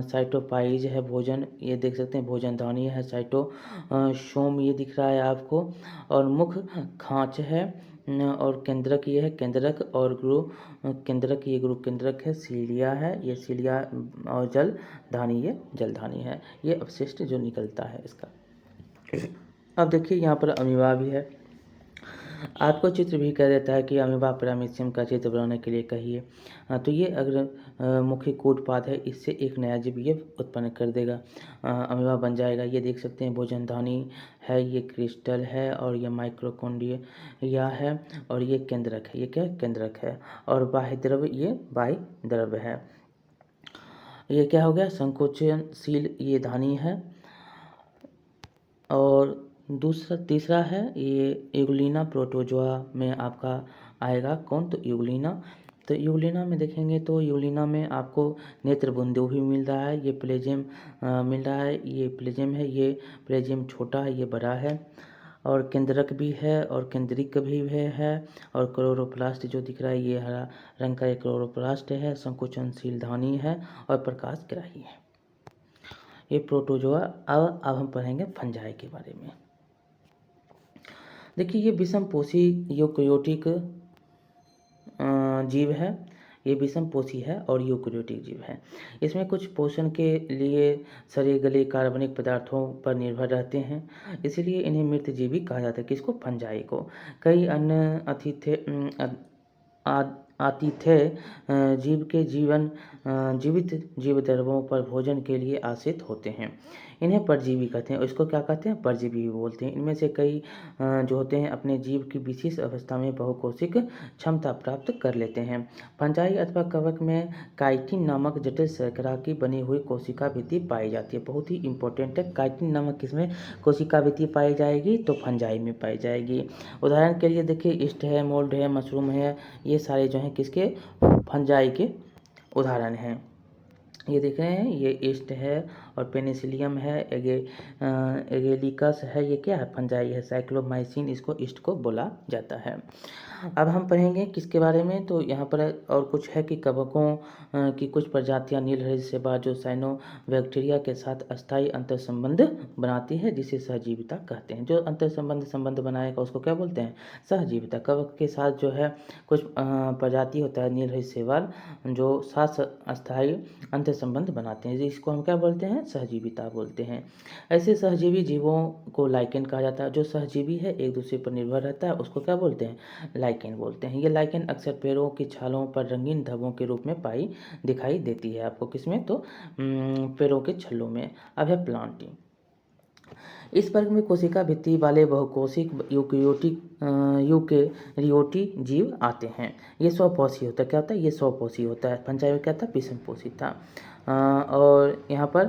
साइटोपाइज है भोजन, ये देख सकते हैं भोजनदानी है। साइटोसोम ये दिख रहा है आपको, और मुख खांच है। और केंद्रक ये है, केंद्रक और केंद्रक, ये ग्रुप केंद्रक है। सीलिया है, ये सीलिया और जलधानी, ये जलधानी है। ये अपशिष्ट जो निकलता है इसका। अब देखिए यहाँ पर अमीबा भी है। आपको चित्र भी कह देता है कि अमीबा पैरामीशियम का चित्र बनाने के लिए कहिए। तो ये अग्र मुखी कूटपाद है, इससे एक नया जीव ये उत्पन्न कर देगा, अमीबा बन जाएगा। ये देख सकते हैं भोजनधानी है, ये क्रिस्टल है, और ये माइक्रोकोन्ड्रिया है, और ये केंद्रक है। ये क्या है? केंद्रक है। और बाह्य द्रव्य, ये बाह्य द्रव्य है। ये क्या हो गया? संकोचनशील ये धानी है। और तीसरा है ये यूग्लिना प्रोटोजोआ में आपका आएगा कौन? तो यूग्लिना। तो यूग्लिना में देखेंगे तो यूग्लिना में आपको नेत्रबुंदु भी मिल रहा है, ये प्लेजियम मिल रहा है, ये प्लेजियम है, ये प्लेजियम छोटा है, ये बड़ा है। और केंद्रक भी है, और केंद्रिक भी है। और क्लोरोप्लास्ट जो दिख रहा है ये हरा रंग का, एक क्लोरोप्लास्ट है, संकोचनशील धानी है, और प्रकाश ग्राही है। ये प्रोटोजोआ। अब हम पढ़ेंगे फंजाई के बारे में। देखिए ये विषमपोषी यूकैरियोटिक जीव है। ये विषमपोषी है और यूकैरियोटिक जीव है। इसमें कुछ पोषण के लिए सड़े गले कार्बनिक पदार्थों पर निर्भर रहते हैं, इसीलिए इन्हें मृतजीवी कहा जाता है। किसको? फंजाई को। कई अन्य आतिथ्य जीव के जीवित जीव द्रवों पर भोजन के लिए आश्रित होते हैं। इन्हें परजीवी कहते हैं। इसको क्या कहते हैं? परजीवी बोलते हैं। इनमें से कई जो होते हैं अपने जीव की विशेष अवस्था में बहुकोशिक क्षमता प्राप्त कर लेते हैं। फंजाई अथवा कवक में काइटिन नामक जटिल शर्करा की बनी हुई कोशिका भित्ति पाई जाती है। बहुत ही इंपॉर्टेंट है। काइटिन नामक किसमें कोशिका भित्ति पाई जाएगी? तो फंजाई में पाई जाएगी। उदाहरण के लिए देखिए ईस्ट है, मोल्ड है, मशरूम है, ये सारे जो हैं किसके? फंजाई के उदाहरण हैं। ये देख रहे हैं, ये ईस्ट है, और पेनिसिलियम है, एगेलिकस है, ये क्या है? फंजाई है। साइक्लोमाइसिन इसको ईस्ट को बोला जाता है। अब हम पढ़ेंगे किसके बारे में? तो यहाँ पर और कुछ है कि कवकों की कुछ प्रजातियाँ नीलहरित सेबा जो साइनोबैक्टीरिया के साथ अस्थायी अंतर्संबंध बनाती है, जिसे सहजीविता कहते हैं। जो संबंध बनाएगा उसको क्या बोलते हैं? सहजीविता। कवक के साथ जो है कुछ प्रजाति होता है नीलहरित शैवाल जो साथ अस्थायी अंतर्संबंध बनाते हैं, जिसको हम क्या बोलते हैं? सहजीविता बोलते हैं। ऐसे सहजीवी जीवों को लाइकेन कहा जाता है। जो सहजीवी है एक दूसरे पर निर्भर रहता है उसको क्या बोलते हैं? लाइकेन बोलते हैं। ये लाइकेन अक्सर पेड़ों की छालों पर रंगीन धब्बों के रूप में दिखाई देती है आपको। किसमें? तो पेड़ों के छल्लों में। अब है प्लांटिंग। इस वर्ग में कोशिका भित्ति वाले बहुकोशिक यूकेरियोटी जीव आते हैं। ये स्वपोषी होता है। क्या होता है? ये स्वपोषी होता है। फंजाई में क्या था? विषमपोषी था। और यहाँ पर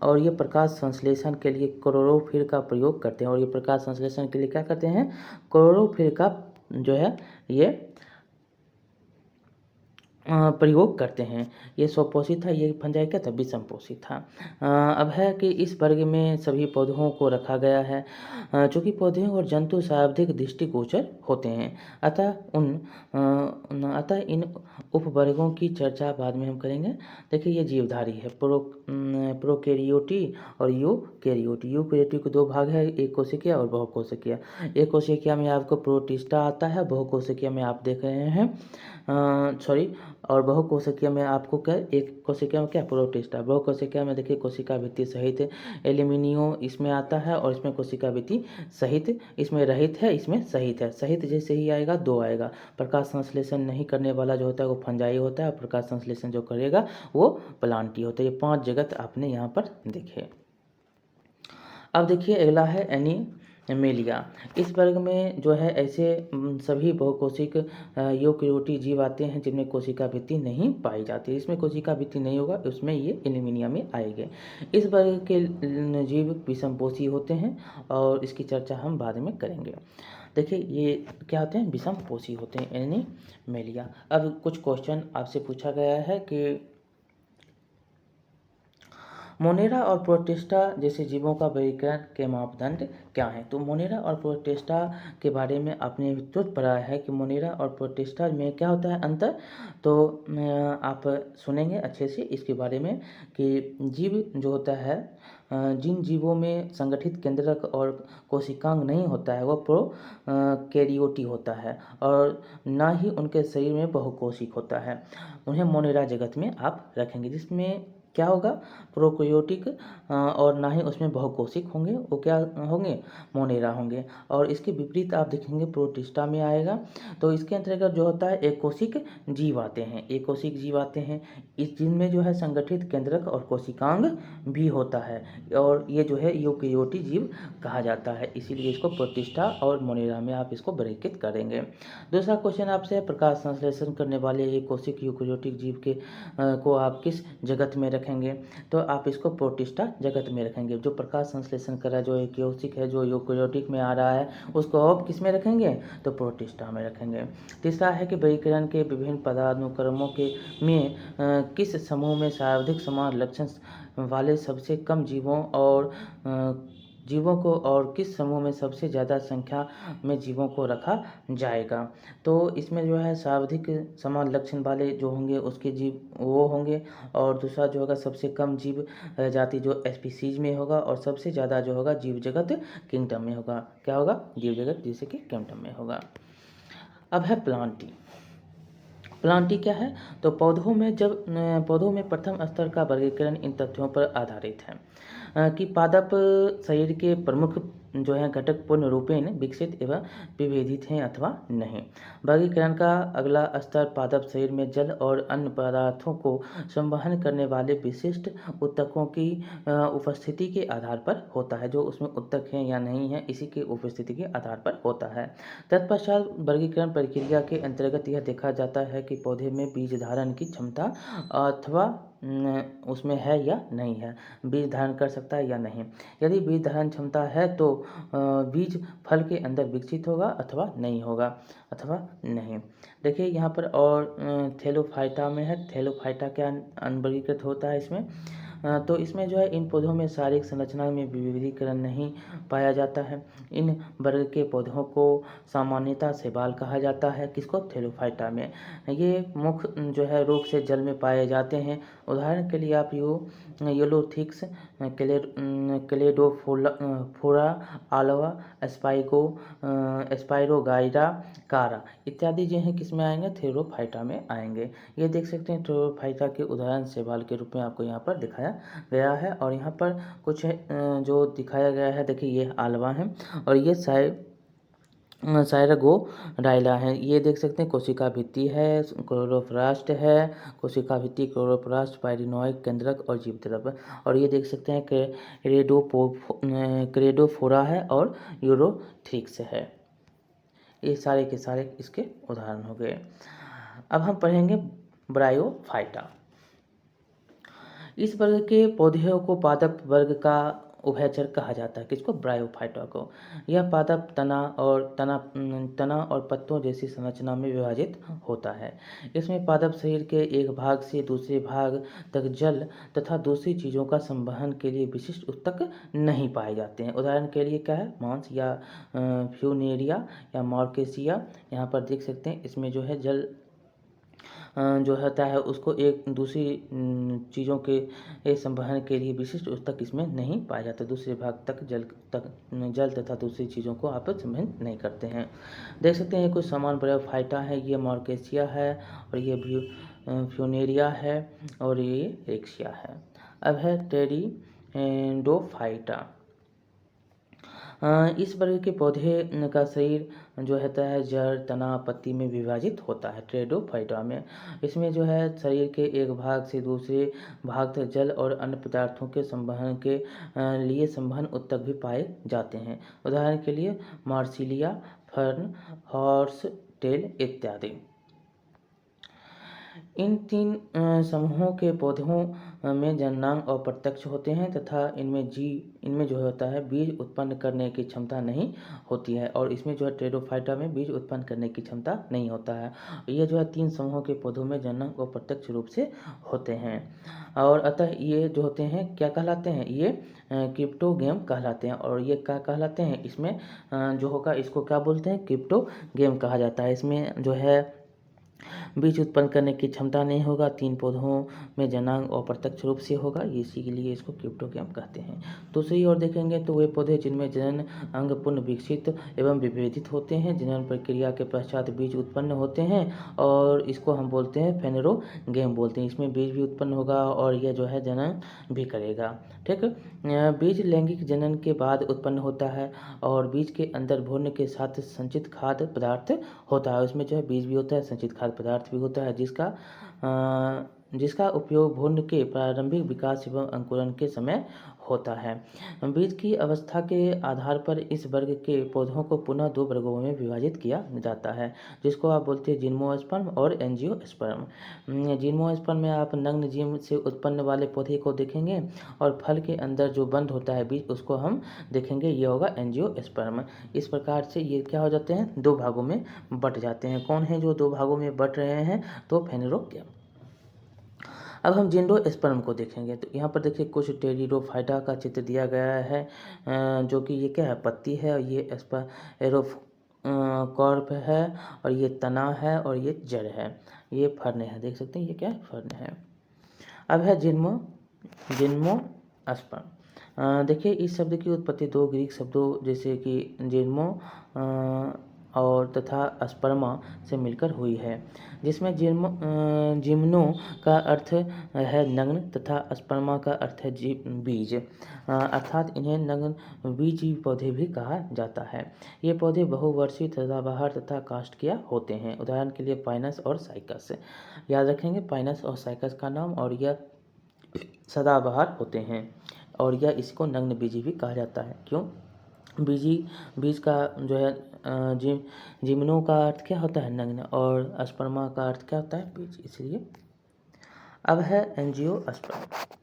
और ये प्रकाश संश्लेषण के लिए क्लोरोफिल का प्रयोग करते हैं। और ये प्रकाश संश्लेषण के लिए क्या करते हैं? क्लोरोफिल का जो है ये प्रयोग करते हैं। ये स्वपोषी था। ये फंजाई क्या था? विषमपोषी था। अब है कि इस वर्ग में सभी पौधों को रखा गया है। चूँकि पौधे और जंतु शाब्दिक दृष्टिगोचर होते हैं, अतः इन उपवर्गों की चर्चा बाद में हम करेंगे। देखिए ये जीवधारी है, प्रोकैरियोटी और यूकैरियोटी। यूकैरियोटी के दो भाग है, एक कोशिकीय और बहुकोशिकीय। एक कोशिकीय में आपको प्रोटिस्टा आता है, बहुकोशिकीय में आप देख रहे हैं और बहुकोशिकीय में आपको क्या? एक कोशिका में क्या? प्रोटिस्टा। बहुकोशिकीय में देखिए कोशिका भित्ति सहित एल्यूमिनियो इसमें आता है, और इसमें कोशिका भित्ति सहित, इसमें रहित है, इसमें सहित है। सहित जैसे ही आएगा दो आएगा। प्रकाश संश्लेषण नहीं करने वाला जो होता है वो फंजाई होता है, और प्रकाश संश्लेषण जो करेगा वो प्लांटी होता है। ये 5 जगत आपने यहाँ पर देखे। अब देखिए अगला है एनीमेलिया। इस वर्ग में जो है ऐसे सभी बहुकोशिक यूकैरियोटी जीव आते हैं जिनमें कोशिका भित्ति नहीं पाई जाती। इसमें कोशिका भित्ति नहीं होगा, उसमें ये एनीमिलिया में आएंगे। इस वर्ग के जीव विषमपोषी होते हैं, और इसकी चर्चा हम बाद में करेंगे। देखिए ये क्या होते हैं? विषमपोषी होते हैं, एनीमेलिया। अब कुछ क्वेश्चन आपसे पूछा गया है कि मोनेरा और प्रोटिस्टा जैसे जीवों का वर्गीकरण के मापदंड क्या हैं? तो मोनेरा और प्रोटिस्टा के बारे में आपने तुरंत पढ़ा है कि मोनेरा और प्रोटिस्टा में क्या होता है अंतर। तो आप सुनेंगे अच्छे से इसके बारे में कि जीव जो होता है, जिन जीवों में संगठित केंद्रक और कोशिकांग नहीं होता है वह प्रोकैरियोटी होता है, और न ही उनके शरीर में बहुकोशिक होता है। उन्हें मोनेरा जगत में आप रखेंगे, जिसमें क्या होगा, प्रोकैरियोटिक, और ना ही उसमें बहुकोशिक होंगे, वो क्या होंगे, मोनेरा होंगे। और इसके विपरीत आप देखेंगे प्रोटिस्टा में आएगा, तो इसके अंतर्गत जो होता है एक कोशिक जीव आते हैं, एक कोशिक जीव आते हैं। इस जिनमें जो है संगठित केंद्रक और कोशिकांग भी होता है, और ये जो है यूकेरियोटिक जीव कहा जाता है, इसीलिए इसको प्रोटिस्टा और मोनेरा में आप इसको वर्गीकृत करेंगे। दूसरा क्वेश्चन आपसे है, प्रकाश संश्लेषण करने वाले ये कोशिक यूकेरियोटिक जीव के को आप किस जगत में रखेंगे, तो आप इसको प्रोटिस्टा जगत में रखेंगे। जो प्रकाश संश्लेषण कर रहा है, जो एक कोशिक है, जो यूकेरियोटिक में आ रहा है, उसको आप किस में रखेंगे, तो प्रोटिस्टा में रखेंगे। तीसरा है कि वर्गीकरण के विभिन्न पदानुक्रमों के में किस समूह में सर्वाधिक समान लक्षण वाले सबसे कम जीवों को और किस समूह में सबसे ज़्यादा संख्या में जीवों को रखा जाएगा। तो इसमें जो है सर्वाधिक समान लक्षण वाले जो होंगे उसके जीव वो होंगे, और दूसरा जो होगा सबसे कम जीव जाति जो स्पीसीज में होगा, और सबसे ज़्यादा जो होगा जीव जगत किंगडम में होगा। क्या होगा, जीव जगत जैसे कि किंगडम में होगा। अब है प्लांटी। प्लांटी क्या है, तो पौधों में प्रथम स्तर का वर्गीकरण इन तथ्यों पर आधारित है कि पादप शरीर के प्रमुख जो है घटक पूर्ण रूपेण विकसित एवं विभेदित हैं अथवा नहीं। वर्गीकरण का अगला स्तर पादप शरीर में जल और अन्य पदार्थों को संवहन करने वाले विशिष्ट ऊतकों की उपस्थिति के आधार पर होता है। जो उसमें ऊतक हैं या नहीं है, इसी की उपस्थिति के आधार पर होता है। तत्पश्चात वर्गीकरण प्रक्रिया के अंतर्गत यह देखा जाता है कि पौधे में बीज धारण की क्षमता अथवा उसमें है या नहीं है, बीज धारण कर सकता है या नहीं। यदि बीज धारण क्षमता है तो बीज फल के अंदर विकसित होगा अथवा नहीं होगा, अथवा नहीं। देखिए यहाँ पर, और थैलोफाइटा में है, थैलोफाइटा क्या वर्गीकृत होता है इसमें, तो इसमें जो है इन पौधों में शारीरिक संरचना में विविधीकरण नहीं पाया जाता है। इन वर्ग के पौधों को सामान्यतः शैवाल कहा जाता है, किसको, थैलोफाइटा में। ये मुख्य जो है रूप से जल में पाए जाते हैं। उदाहरण के लिए आप येलोथिक्स, क्लेडोफोरा, आलवा, स्पाइरोगाइरा, कारा इत्यादि जो हैं किस में आएंगे, थैलोफाइटा में आएंगे। ये देख सकते हैं थैलोफाइटा के उदाहरण शैवाल के रूप में आपको यहाँ पर दिखाया गया है। और यहाँ पर कुछ जो दिखाया गया है, देखिए ये आलवा है और ये साइरागोडाइला है। ये देख सकते हैं कोशिका भित्ति है, क्लोरोप्लास्ट है, कोशिका भित्ति, क्लोरोप्लास्ट, पाइरिनोइक केंद्रक और जीवद्रव्य। और ये देख सकते हैं कि क्रेडोफोरा है और यूरोथ्रिक्स है। ये सारे के सारे इसके उदाहरण हो गए। अब हम पढ़ेंगे ब्रायोफाइटा। इस वर्ग के पौधों को पादप वर्ग का उभयचर कहा जाता है, किसको, ब्रायोफाइटा को। यह पादप तना और पत्तों जैसी संरचना में विभाजित होता है। इसमें पादप शरीर के एक भाग से दूसरे भाग तक जल तथा दूसरी चीज़ों का संवहन के लिए विशिष्ट ऊतक नहीं पाए जाते हैं। उदाहरण के लिए क्या है, मांस या फ्यूनेरिया या मॉर्केसिया। यहाँ पर देख सकते हैं इसमें जो है जल जो होता है उसको एक दूसरी चीज़ों के संवहन के लिए विशिष्ट ऊतक इसमें नहीं पाया जाता। दूसरे भाग तक जल तथा दूसरी चीज़ों को आप संवहन नहीं करते हैं। देख सकते हैं ये कुछ समान ब्रायोफाइटा है, ये मॉर्केसिया है और ये फ्यूनेरिया है और ये रेक्सिया है। अब है टेरिडोफाइटा। इस वर्ग के पौधे का शरीर जो होता है जड़, तना, पत्ती में विभाजित होता है टेरिडोफाइटा में। इसमें जो है शरीर के एक भाग से दूसरे भाग तक जल और अन्य पदार्थों के संवहन के लिए संवहन ऊतक भी पाए जाते हैं। उदाहरण के लिए मार्सिलिया, फर्न, हॉर्स टेल इत्यादि। इन तीन समूहों के पौधों में जननांग अप्रत्यक्ष होते हैं तथा इनमें जो होता है बीज उत्पन्न करने की क्षमता नहीं होती है, और इसमें जो है टेरिडोफाइटा में बीज उत्पन्न करने की क्षमता नहीं होता है। ये जो है तीन समूहों के पौधों में जननांग अप्रत्यक्ष रूप से होते हैं, और अतः ये जो होते हैं क्या कहलाते हैं, ये क्रिप्टोगेम कहलाते हैं। और ये क्या कहलाते हैं, इसमें जो होगा इसको क्या बोलते हैं, क्रिप्टोगेम कहा जाता है। इसमें जो है बीज उत्पन्न करने की क्षमता नहीं होगा। 3 पौधों में जनांग अप्रत्यक्ष रूप से होगा, इसी के लिए इसको क्रिप्टोगैम कहते हैं। दूसरी ओर देखेंगे तो वे पौधे जिनमें जनन अंग पूर्ण विकसित एवं विभेदित होते हैं, जनन प्रक्रिया के पश्चात बीज उत्पन्न होते हैं और इसको हम बोलते हैं फेनेरोगैम बोलते हैं। इसमें बीज भी उत्पन्न होगा और यह जो है जनन भी करेगा। ठीक, बीज लैंगिक जनन के बाद उत्पन्न होता है और बीज के अंदर भ्रूण के साथ संचित खाद्य पदार्थ होता है। उसमें जो है बीज भी होता है, संचित खाद्य पदार्थ भी होता है, जिसका उपयोग भ्रूण के प्रारंभिक विकास एवं अंकुरण के समय होता है। बीज की अवस्था के आधार पर इस वर्ग के पौधों को पुनः 2 वर्गों में विभाजित किया जाता है, जिसको आप बोलते हैं जिम्नोस्पर्म और एंजियोस्पर्म। जिम्नोस्पर्म में आप नग्न जीव से उत्पन्न वाले पौधे को देखेंगे और फल के अंदर जो बंद होता है बीज, उसको हम देखेंगे, ये होगा एंजियोस्पर्म। इस प्रकार से ये क्या हो जाते हैं, 2 भागों में बट जाते हैं। कौन है जो 2 भागों में बट रहे हैं, तो फेनेरोगैम। अब हम जिम्नोस्पर्म को देखेंगे तो यहाँ पर देखिए कुछ टेरिडोफाइटा का चित्र दिया गया है, जो कि ये क्या है, पत्ती है, और ये कॉर्प है, और ये तना है, और ये जड़ है, ये फर्न है। देख सकते हैं ये क्या है, फर्न है। अब है जिम्नोस्पर्म। देखिए इस शब्द की उत्पत्ति 2 ग्रीक शब्दों जैसे कि जिम्नो और तथा स्पर्मा से मिलकर हुई है, जिसमें जिम्नो का अर्थ है नग्न तथा स्पर्मा का अर्थ है बीज, अर्थात इन्हें नग्न बीजी पौधे भी कहा जाता है। ये पौधे बहुवर्षीय सदाबहार तथा काष्ठकीय होते हैं। उदाहरण के लिए पाइनस और साइकस, याद रखेंगे पाइनस और साइकस का नाम, और यह सदाबहार होते हैं और यह इसको नग्न बीजी भी कहा जाता है। क्यों, बीज का जो है जिम्नो का अर्थ क्या होता है, नग्न, और स्पर्मा का अर्थ क्या होता है, बीज, इसलिए। अब है एंजियोस्पर्म।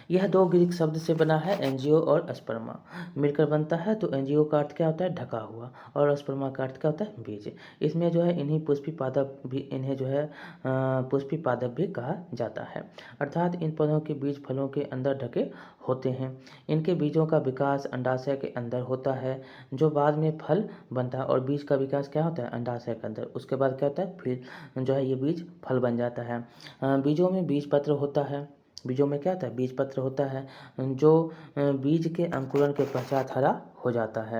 यह 2 ग्रीक शब्द से बना है, एंजियो और स्पर्मा मिलकर बनता है। तो एंजियो का अर्थ क्या होता है, ढका हुआ, और स्पर्मा का अर्थ क्या होता है, बीज। इसमें जो है इन्हें पुष्पी पादप भी कहा जाता है, अर्थात इन पौधों के बीज फलों के अंदर ढके होते हैं। इनके बीजों का विकास अंडाशय के अंदर होता है, जो बाद में फल बनता है, और बीज का विकास क्या होता है, अंडाशय के अंदर, उसके बाद क्या होता है, फिर जो है ये बीज फल बन जाता है। बीजों में बीज पत्र होता है, बीजों में क्या होता है, बीज पत्र होता है, जो बीज के अंकुरण के पश्चात हरा हो जाता है।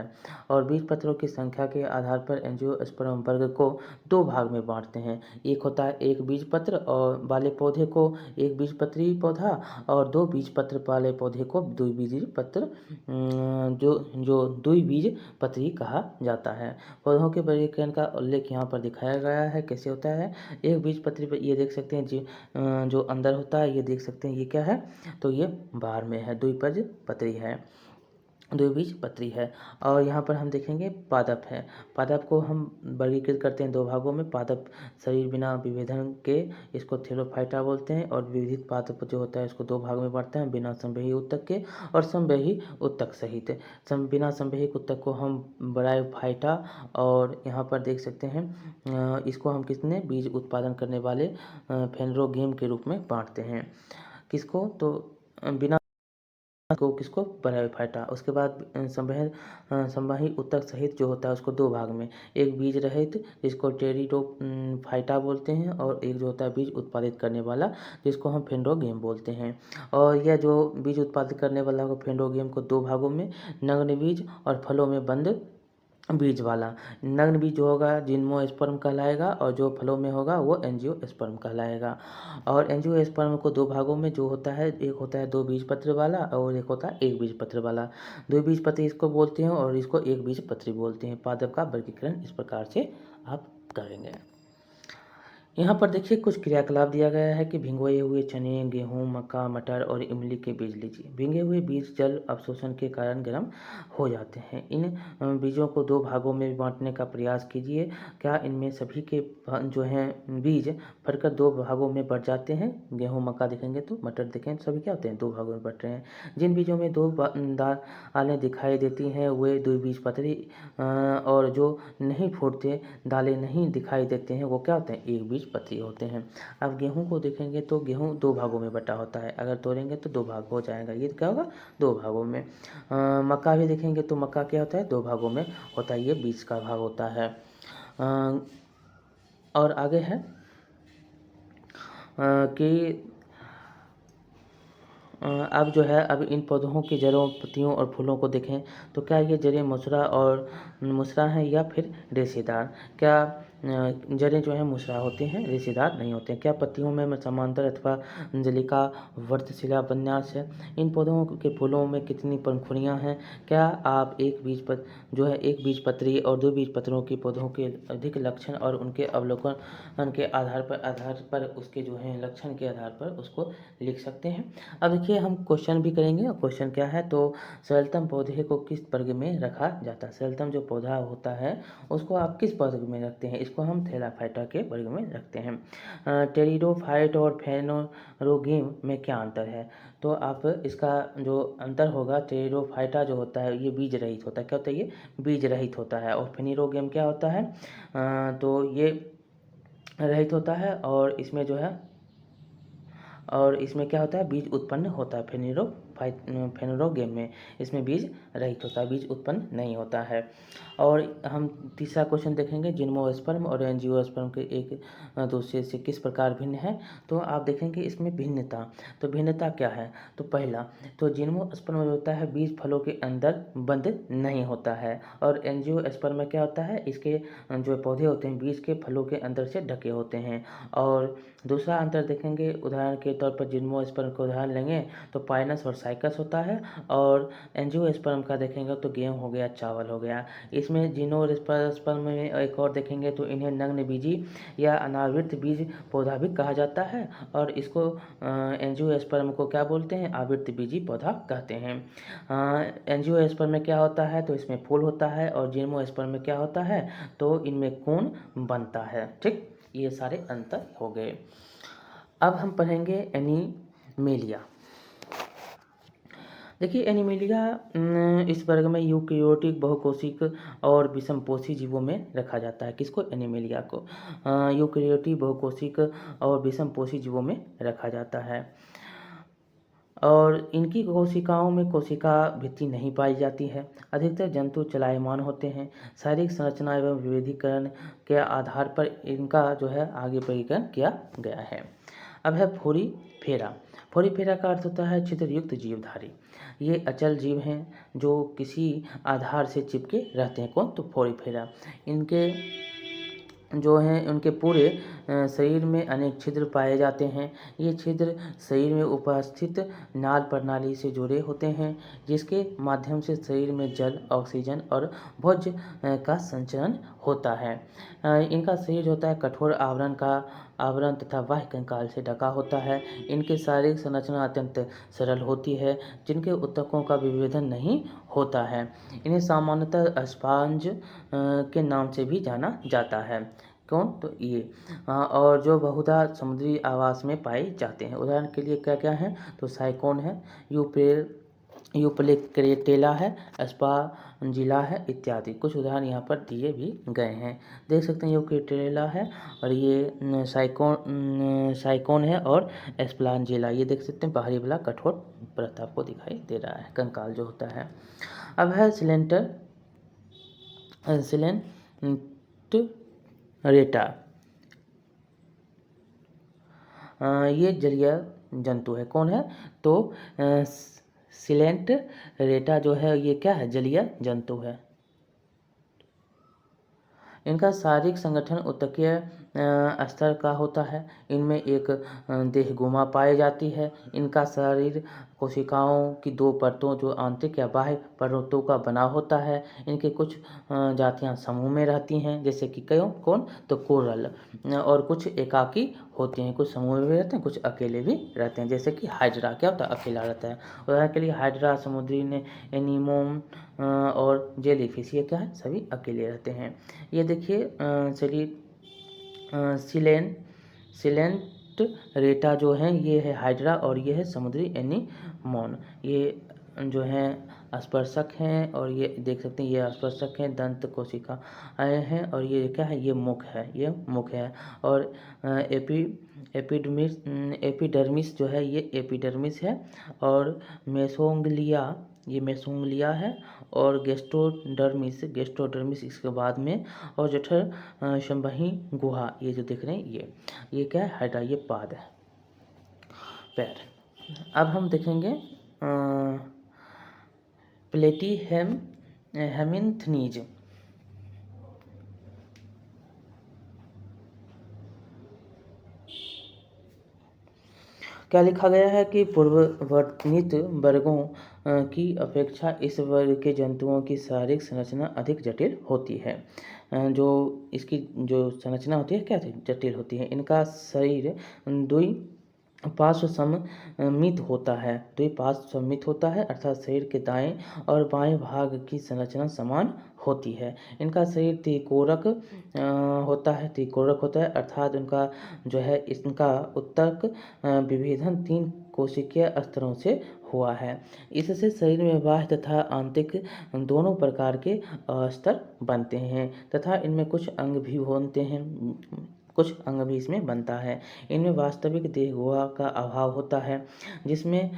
और बीज पत्रों की संख्या के आधार पर एंजियोस्पर्म वर्ग को 2 भाग में बांटते हैं। एक होता है एक बीज पत्र और वाले पौधे को एक बीजपत्री पौधा, और 2 बीज पत्र वाले पौधे को द्विबीज पत्र, जो द्विबीजपत्री कहा जाता है। पौधों के वर्गीकरण का उल्लेख यहाँ पर दिखाया गया है, कैसे होता है। एक बीजपत्री, ये देख सकते हैं जो अंदर होता है, ये देख सकते हैं ये क्या है, तो ये बाहर में है, द्विबीजपत्री है, द्विबीजपत्री है। और यहाँ पर हम देखेंगे पादप है। पादप को हम वर्गीकृत करते हैं 2 भागों में। पादप शरीर बिना विभेदन के, इसको थेरोफाइटा बोलते हैं, और विविधित पादप जो होता है इसको 2 भाग में बांटते हैं, बिना संवहनी ऊतक के और संवहनी ऊतक सहित। बिना संवहनी ऊतक को हम ब्रायोफाइटा, और यहाँ पर देख सकते हैं इसको हम किसने बीज उत्पादन करने वाले फेनेरोगैम के रूप में बांटते हैं। किसको, तो बिना को किसको, ब्रायोफाइटा। उसके बाद संवहनी ऊतक सहित जो होता है उसको 2 भाग में, एक बीज रहित जिसको टेरिडोफाइटा बोलते हैं, और एक जो होता है बीज उत्पादित करने वाला जिसको हम फेनेरोगैम बोलते हैं। और यह जो बीज उत्पादित करने वाला को फेनेरोगैम को 2 भागों में, नग्न बीज और फलों में बंद बीज वाला। नग्न बीज जो होगा जिम्नोस्पर्म कहलाएगा, और जो फलों में होगा वो एंजियोस्पर्म कहलाएगा। और एंजियोस्पर्म को 2 भागों में जो होता है, एक होता है 2 बीजपत्र वाला और एक होता है 1 बीजपत्र वाला। 2 बीजपत्री इसको बोलते हैं और इसको 1 बीजपत्री बोलते हैं। पादप का वर्गीकरण इस प्रकार से आप करेंगे। यहाँ पर देखिए कुछ क्रियाकलाप दिया गया है कि भिगोए हुए चने, गेहूँ, मक्का, मटर और इमली के बीज लीजिए। भीगे हुए बीज जल अवशोषण के कारण गर्म हो जाते हैं। इन बीजों को 2 भागों में बांटने का प्रयास कीजिए। क्या इनमें सभी के जो हैं बीज फटकर 2 भागों में बट जाते हैं। गेहूँ, मक्का देखेंगे तो, मटर देखें, सभी क्या होते हैं, 2 भागों में बट रहे हैं। जिन बीजों में 2 दालें दिखाई देती हैं वे द्विबीजपत्री, और जो नहीं फूटते, दालें नहीं दिखाई देते हैं, वो क्या होते हैं, 1 बीजपत्री होते हैं। अब गेहूं को देखेंगे तो गेहूं 2 भागों में बटा होता है, अगर तोड़ेंगे तो 2 भाग हो जाएगा, ये क्या होगा, 2 भागों में। मक्का भी देखेंगे तो मक्का क्या होता है, 2 भागों में होता है, ये बीज का भाग होता है। और आगे है कि अब जो है अब इन पौधों की जड़ों, पत्तियों और फूलों को देखें तो क्या ये जड़ें मुसरा हैं या फिर रेशेदार? क्या जड़ें जो हैं मुसरा होते हैं, रेशेदार नहीं होते हैं? क्या पत्तियों में समांतर अथवा जलिका वर्तशिला विन्यास है? इन पौधों के फूलों में कितनी पंखुड़ियाँ हैं? क्या आप एक बीजपत्री और दो बीजपत्रों के पौधों के अधिक लक्षण और उनके अवलोकन के आधार पर उसके जो है लक्षण के आधार पर उसको लिख सकते हैं। अब देखिए हम क्वेश्चन भी करेंगे, और क्वेश्चन क्या है तो सरलतम पौधे को किस वर्ग में रखा जाता है? सरलतम जो पौधा होता है उसको आप किस वर्ग में रखते हैं? इसको हम थैलाफाइटा के वर्ग में रखते हैं। टेरिडोफाइट और फेनोरोगेम में क्या अंतर है? तो आप इसका जो अंतर होगा, टेरिडोफाइटा जो होता है ये बीज रहित होता है। क्या होता है? ये बीज रहित होता है। और फेनिरोगेम क्या होता है? तो ये रहित होता है, और इसमें जो है क्या होता है? बीज उत्पन्न होता है। फेनेरोगेम में इसमें बीज रहित होता है, बीज उत्पन्न नहीं होता है। और हम तीसरा क्वेश्चन देखेंगे, जिम्नोस्पर्म और एंजियोस्पर्म के एक दूसरे से किस प्रकार भिन्न है? तो आप देखेंगे इसमें भिन्नता। तो भिन्नता क्या है? तो पहला तो जिम्नोस्पर्म जो होता है बीज फलों के अंदर बंद नहीं होता है, और एंजियोस्पर्म में क्या होता है? इसके जो पौधे होते हैं बीज के फलों के अंदर से ढके होते हैं। और दूसरा अंतर देखेंगे, उदाहरण के तौर पर जिम्नोस्पर्म का उदाहरण लेंगे तो पाइनस और साइकस होता है, और एंजियोस्पर्म का देखेंगे तो गेहूं हो गया, चावल हो गया। इसमें जिम्नोस्पर्म में एक और देखेंगे तो इन्हें नग्नबीजी या अनावृत बीज पौधा भी कहा जाता है, और इसको एंजियोस्पर्म को क्या बोलते हैं? आवृत बीजी पौधा कहते हैं। एंजियोस्पर्म में क्या होता है? तो इसमें फूल होता है, और जिम्नोस्पर्म में क्या होता है? तो इनमें कोन बनता है। ठीक, ये सारे अंतर हो गए। अब हम पढ़ेंगे एनीमेलिया। देखिए एनीमेलिया इस वर्ग में यूकेरियोटिक, बहुकोशिक और विषमपोषी जीवों में रखा जाता है। किसको? एनीमेलिया को यूकेरियोटिक, बहुकोशिक और विषमपोषी जीवों में रखा जाता है। और इनकी कोशिकाओं में कोशिका भित्ति नहीं पाई जाती है। अधिकतर जंतु चलायमान होते हैं। शारीरिक संरचना एवं विविधीकरण के आधार पर इनका जो है आगे वर्गीकरण किया गया है। अब है फोरीफेरा। फोरीफेरा का अर्थ होता है छिद्रयुक्त जीवधारी। ये अचल जीव हैं जो किसी आधार से चिपके रहते हैं। कौन? तो फोरीफेरा। इनके जो हैं उनके पूरे शरीर में अनेक छिद्र पाए जाते हैं। ये छिद्र शरीर में उपस्थित नाल प्रणाली से जुड़े होते हैं, जिसके माध्यम से शरीर में जल, ऑक्सीजन और भोज्य का संचरण होता है। इनका शरीर जो होता है कठोर आवरण तथा बाह्य कंकाल से ढका होता है। इनकी शारीरिक संरचना अत्यंत सरल होती है, जिनके ऊतकों का विभेदन नहीं होता है। इन्हें सामान्यतः स्पॉन्ज के नाम से भी जाना जाता है। कौन? तो ये और जो बहुधा समुद्री आवास में पाए जाते हैं। उदाहरण के लिए क्या क्या हैं? तो साइकोन है, यूप्लेक्रेटेला है, स्पाजिला है इत्यादि। कुछ उदाहरण यहाँ पर दिए भी गए हैं। देख सकते हैं यूप्लेक्रेटेला है, और ये साइकोन है, और स्पाजिला ये देख सकते हैं बाहरी वाला कठोर परत आपको दिखाई दे रहा है, कंकाल जो होता है। अब है सिलेंटरेटा। ये जलीय जंतु है। कौन है? तो सिलेंटरेटा जो है ये क्या है? जलीय जंतु है। इनका शारीरिक संगठन उत्तकीय स्तर का होता है। इनमें एक देहगुमा पाई जाती है। इनका शरीर कोशिकाओं की दो परतों जो आंतरिक या बाह्य परतों का बना होता है। इनके कुछ जातियां समूह में रहती हैं, जैसे कि कौन? तो कोरल। और कुछ एकाकी होती हैं, कुछ समूह में भी रहते हैं, कुछ अकेले भी रहते हैं, जैसे कि हाइड्रा क्या होता है? अकेला रहता है। उदाहरण के लिए हाइड्रा, समुद्री एनीमोन और जेलीफिश ये क्या है? सभी अकेले रहते हैं। ये देखिए चलिए सिलेंटरेटा जो है ये है हाइड्रा, और ये है समुद्री एनीमोन। ये जो हैं स्पर्शक हैं, और ये देख सकते हैं ये स्पर्शक हैं, दंत कोशिकाएं हैं, और ये क्या है? ये मुख है। और एपिडर्मिस जो है ये एपिडर्मिस है, और ये मेसोंग्लिया है, और गेस्ट्रोडर्मिस इसके बाद में, और जठर संवहनी गुहा ये जो देख रहे हैं ये क्या है? हाइड्रा, ये पाद है। पैर। अब हम देखेंगे प्लेटी हेमिन्थनीज। क्या लिखा गया है कि पूर्ववर्णित वर्गों की अपेक्षा इस वर्ग के जंतुओं की शारीरिक संरचना अधिक जटिल होती है। जो इसकी जो संरचना होती है क्या जटिल होती है। इनका शरीर द्वि पार्श्व सममित होता है। द्विपार्श्व सममित होता है अर्थात शरीर के दाएं और बाएं भाग की संरचना समान होती है। इनका शरीर त्रिकोणक होता है अर्थात उनका जो है इनका उत्तक विभेदन 3 कोशिकीय स्तरों से हुआ है। इससे शरीर में बाह्य तथा आंतरिक दोनों प्रकार के स्तर बनते हैं तथा इनमें कुछ अंग भी बनते हैं, कुछ अंग भी इसमें बनता है। इनमें वास्तविक देह गुहा का अभाव होता है जिसमें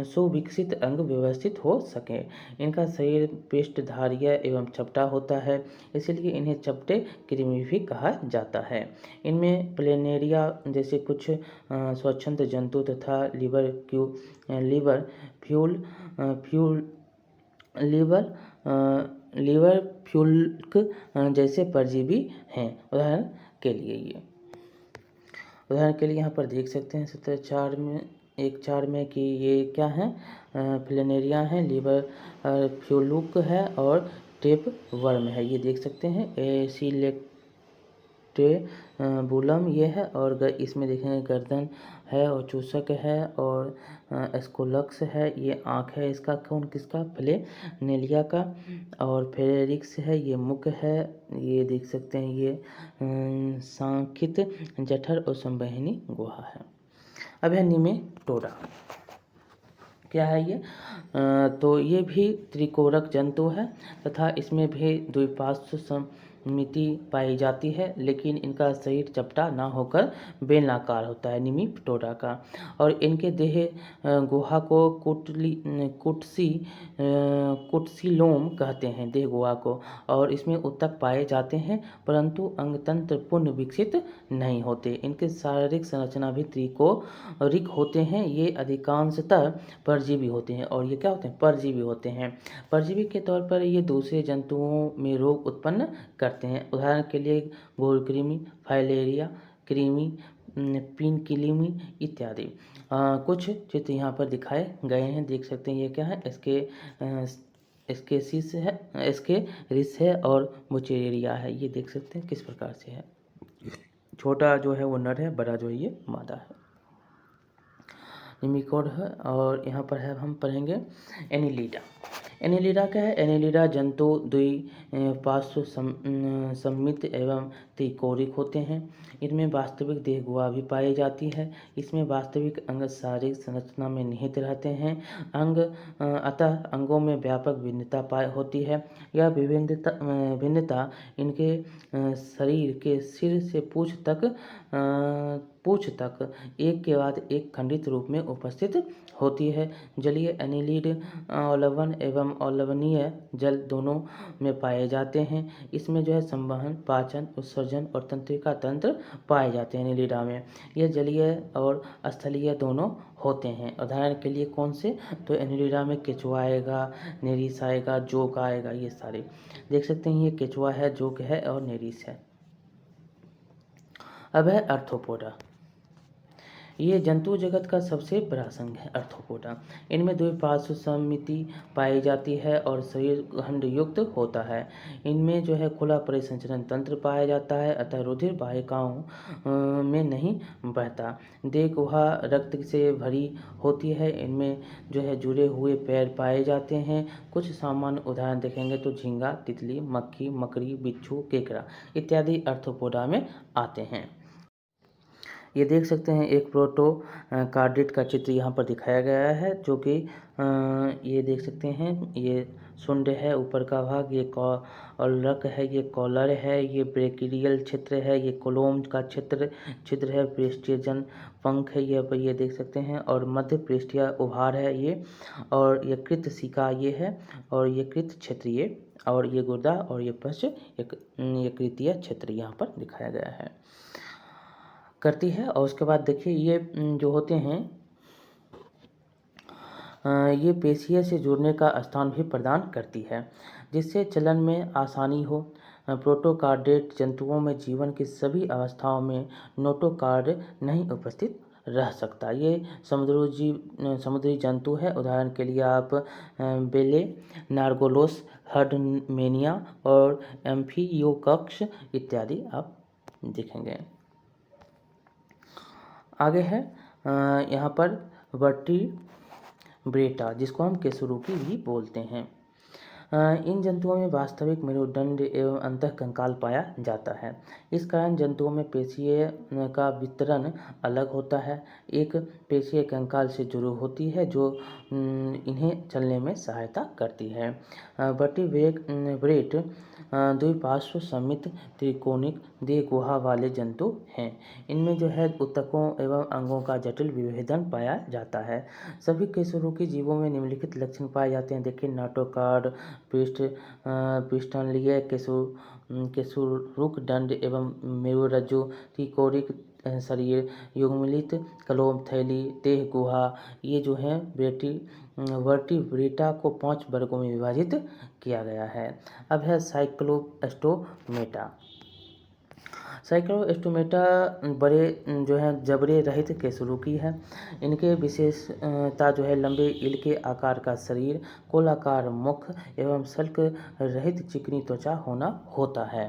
सुविकसित अंग व्यवस्थित हो सके। इनका शरीर पृष्ठधारीय एवं चपटा होता है, इसलिए इन्हें चपटे कृमि भी कहा जाता है। इनमें प्लेनेरिया जैसे कुछ स्वच्छंद जंतु तथा लीवर फ्यूल्क जैसे परजीवी हैं। उदाहरण के लिए यहाँ पर देख सकते हैं 4 में कि ये क्या है, प्लेनेरिया है, लीवर फ्यूलुक है और टेप वर्म है। ये देख सकते हैं एसिलेक्टेबुलम ये है और इसमें देखेंगे गर्दन है और चूसक है और स्कोलक्स है, ये आँख है इसका, कौन किसका, प्लेनेलिया का। और फेरेरिक्स है, ये मुख है, ये देख सकते हैं ये सांखित जठर और संवहनी गुहा है। अब है निमेटोडा। क्या है ये, तो ये भी त्रिकोणक जंतु है तथा इसमें भी द्विपार्श्व सममिति पाई जाती है, लेकिन इनका शरीर चपटा ना होकर बेलनाकार होता है निमेटोडा का। और इनके देह गुहा को कुटसिलोम कहते हैं, देह गुहा को, और इसमें उत्तक पाए जाते हैं परंतु अंगतंत्र पूर्ण विकसित नहीं होते। इनके शारीरिक संरचना भी त्रिकोणिक होते हैं। ये अधिकांशतः परजीवी होते हैं और ये क्या होते हैं, परजीवी होते हैं। परजीवी के तौर पर ये दूसरे जंतुओं में रोग उत्पन्न करते हैं। उदाहरण के लिए घोलकृमि, फाइलेरिया कृमि, पिनकिलिमि इत्यादि। कुछ चित्र यहाँ पर दिखाए गए हैं, देख सकते हैं ये क्या है, इसके रिस है और बुचेरिया है। ये देख सकते हैं किस प्रकार से है। छोटा जो है वो नर है, बड़ा जो है ये मादा है, निमिकोड है। और यहाँ पर है हम पढ़ेंगे एनिलिडा। एनिलिडा क्या है, एनिलिडा जंतु द्विपार्श्व सममित एवं त्रिकोणिक होते हैं। इनमें वास्तविक देह गुहा भी पाई जाती है। इसमें वास्तविक अंग शारीरिक संरचना में निहित रहते हैं। अतः अंगों में व्यापक भिन्नता होती है। यह भिन्नता इनके शरीर के सिर से पूंछ तक एक के बाद एक खंडित रूप में उपस्थित होती है। जलीय एनिलिड अवलवन एवं अवलवनीय जल दोनों में पाए जाते हैं। इसमें जो है संवहन, पाचन, उत्सर्जन और तंत्रिका तंत्र पाए जाते हैं एनिलिडा में। यह जलीय और स्थलीय दोनों होते हैं। उदाहरण के लिए कौन से, तो एनिलिडा में केचुआ आएगा, नेरिस आएगा, जोक आएगा, ये सारे देख सकते हैं। ये केचुआ है, जोक है और नेरिस है। अब है आर्थ्रोपोडा। ये जंतु जगत का सबसे बड़ा संघ है आर्थ्रोपोडा। इनमें द्विपार्श्व सममिति पाई जाती है और शरीर खंड युक्त होता है। इनमें जो है खुला परिसंचरण तंत्र पाया जाता है, अतः रुधिर वाहिकाओं में नहीं बहता। देह गुहा रक्त से भरी होती है। इनमें जो है जुड़े हुए पैर पाए जाते हैं। कुछ सामान्य उदाहरण देखेंगे तो झींगा, तितली, मक्खी, मकड़ी, बिच्छू, केकड़ा इत्यादि आर्थ्रोपोडा में आते हैं। ये देख सकते हैं एक प्रोटोकार्डिड का चित्र यहाँ पर दिखाया गया है, जो कि ये देख सकते हैं, ये सुंड है ऊपर का भाग, ये कॉलरक है, ये कॉलर है, ये ब्रेकिडियल क्षेत्र है, ये कोलोम का छिद्र है, पृष्ठीय पंख है, ये देख सकते हैं, और मध्य पृष्ठीय उभार है ये, और ये कृत सिका ये है, और ये कृत क्षेत्र ये, और ये गुर्दा और ये पश्च ये कृतीय क्षेत्र यहाँ पर दिखाया गया है करती है। और उसके बाद देखिए ये जो होते हैं ये पेशियों से जुड़ने का स्थान भी प्रदान करती है, जिससे चलन में आसानी हो। प्रोटोकार्डेट जंतुओं में जीवन की सभी अवस्थाओं में नोटोकार्ड नहीं उपस्थित रह सकता। ये समुद्री जंतु है। उदाहरण के लिए आप बेले, नार्गोलोस, हर्डमेनिया और एम्फियोकक्स इत्यादि आप देखेंगे। आगे है यहाँ पर वर्टिब्रेटा, जिसको हम केसुरुकी भी बोलते हैं। इन जंतुओं में वास्तविक मेरुदंड एवं अंतःकंकाल पाया जाता है। इस कारण जंतुओं में पेशीय का वितरण अलग होता है। एक पेशीय कंकाल से जुड़ी होती है जो इन्हें चलने में सहायता करती है। वर्टिब्रेट द्विपार्श्व समित त्रिकोणिक देह गुहा वाले जंतु हैं। इनमें जो है ऊतकों एवं अंगों का जटिल विभेदन पाया जाता है। सभी केसुरुकी जीवों में निम्नलिखित लक्षण पाए जाते हैं। देखिए, नाटोकार्ड, पृष्ठतलीय केसुरुकदंड एवं मेरुरज्जु, त्रिकोणिक शरीर, युग्मलित कलोम थैली, देह गुहा। ये जो है वर्टिब्रेटा को 5 वर्गों में विभाजित किया गया है। अब है साइक्लोस्टोमेटा। साइक्लोस्टोमेटा बड़े जो है जबड़े रहित केसुरुकी है। इनके विशेषता जो है लंबे ईल के आकार का शरीर, गोलाकार मुख एवं सल्क रहित चिकनी त्वचा होता है।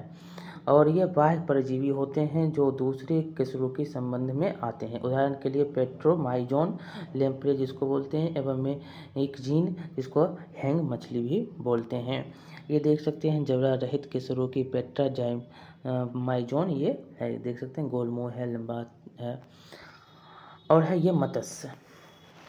और ये बाह्य परजीवी होते हैं जो दूसरे केसुरुकी संबंध में आते हैं। उदाहरण के लिए पेट्रोमाइजोन लेम्प्रे जिसको बोलते हैं, एवं में इक्जीन जिसको हैंग मछली भी बोलते हैं। ये देख सकते हैं जबड़ा रहित केसुरुकी पेट्रामाइजोन ये है, देख सकते हैं गोल मुंह है, लंबा है। और है ये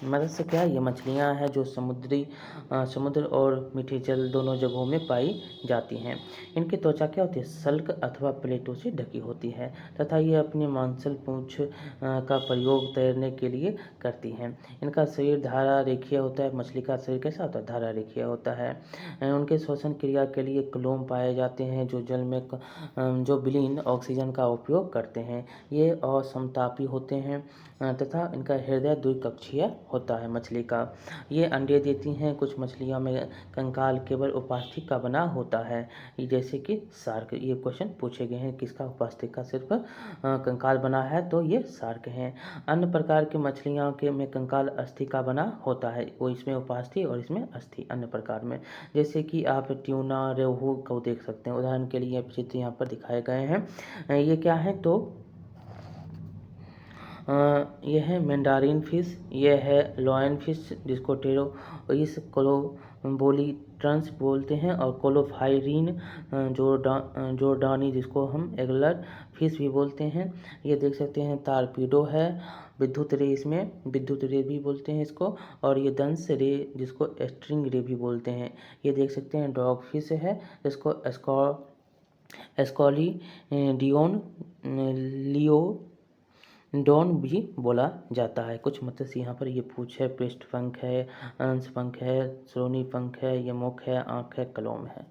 मत्स्य क्या है? ये मछलियाँ हैं जो समुद्र और मीठे जल दोनों जगहों में पाई जाती हैं। इनकी त्वचा क्या होती है? सल्क अथवा प्लेटों से ढकी होती है तथा ये अपनी मांसल पूंछ का प्रयोग तैरने के लिए करती हैं। इनका शरीर धारा रेखीय होता है। मछली का शरीर कैसा होता है? धारा रेखीय होता है। उनके श्वसन क्रिया के लिए क्लोम पाए जाते हैं जो जल में जो विलीन ऑक्सीजन का उपयोग करते हैं। ये असमतापी होते हैं तथा इनका हृदय द्विकक्षीय होता है मछली का। ये अंडे देती हैं। कुछ मछलियों में कंकाल केवल उपास्थि का बना होता है, जैसे कि शार्क। ये क्वेश्चन पूछे गए हैं, किसका उपास्थि का सिर्फ कंकाल बना है, तो ये शार्क हैं। अन्य प्रकार की मछलियों के में कंकाल अस्थि का बना होता है, वो इसमें उपास्थि और इसमें अस्थि अन्य प्रकार में। जैसे कि आप ट्यूना, रेहू को देख सकते हैं। उदाहरण के लिए चित्र यहाँ पर दिखाए गए हैं। ये क्या है? तो यह है मैंडारिन फिश, यह है लॉयन फिश जिसको टेरोइस कोलोबोलिट्रंस बोलते हैं, और कोलोफाइरीन जोर्डानी जिसको हम एगलर फिश भी बोलते हैं। ये देख सकते हैं तारपीडो है, विद्युत रे, इसमें विद्युत रे भी बोलते हैं इसको, और ये दंश रे जिसको स्ट्रिंग रे भी बोलते हैं। ये देख सकते हैं डॉग फिश है जिसको एस्कॉलिडियोन डॉन भी बोला जाता है। कुछ मत्स्य यहाँ पर ये पूंछ है, पृष्ठ पंख है, अंश पंख है, श्रोणी पंख है, ये मुख है, आँख है, कलोम है।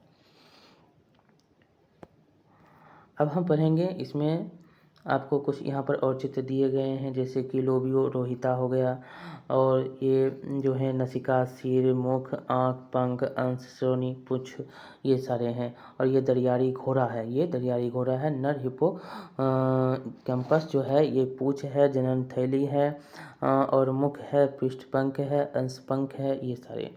अब हम पढ़ेंगे इसमें आपको कुछ यहाँ पर और चित्र दिए गए हैं, जैसे कि लोबियो रोहिता हो गया, और ये जो है नसिका, सिर, मुख, आँख, पंख, अंश, श्रोणी, पुच्छ, ये सारे हैं। और ये दरियाई घोड़ा है, ये दरियाई घोड़ा है। नर हिप्पो कैंपस जो है ये पूंछ है, जनन थैली है, और मुख है, पृष्ठ पंख है, अंश पंख है, ये सारे।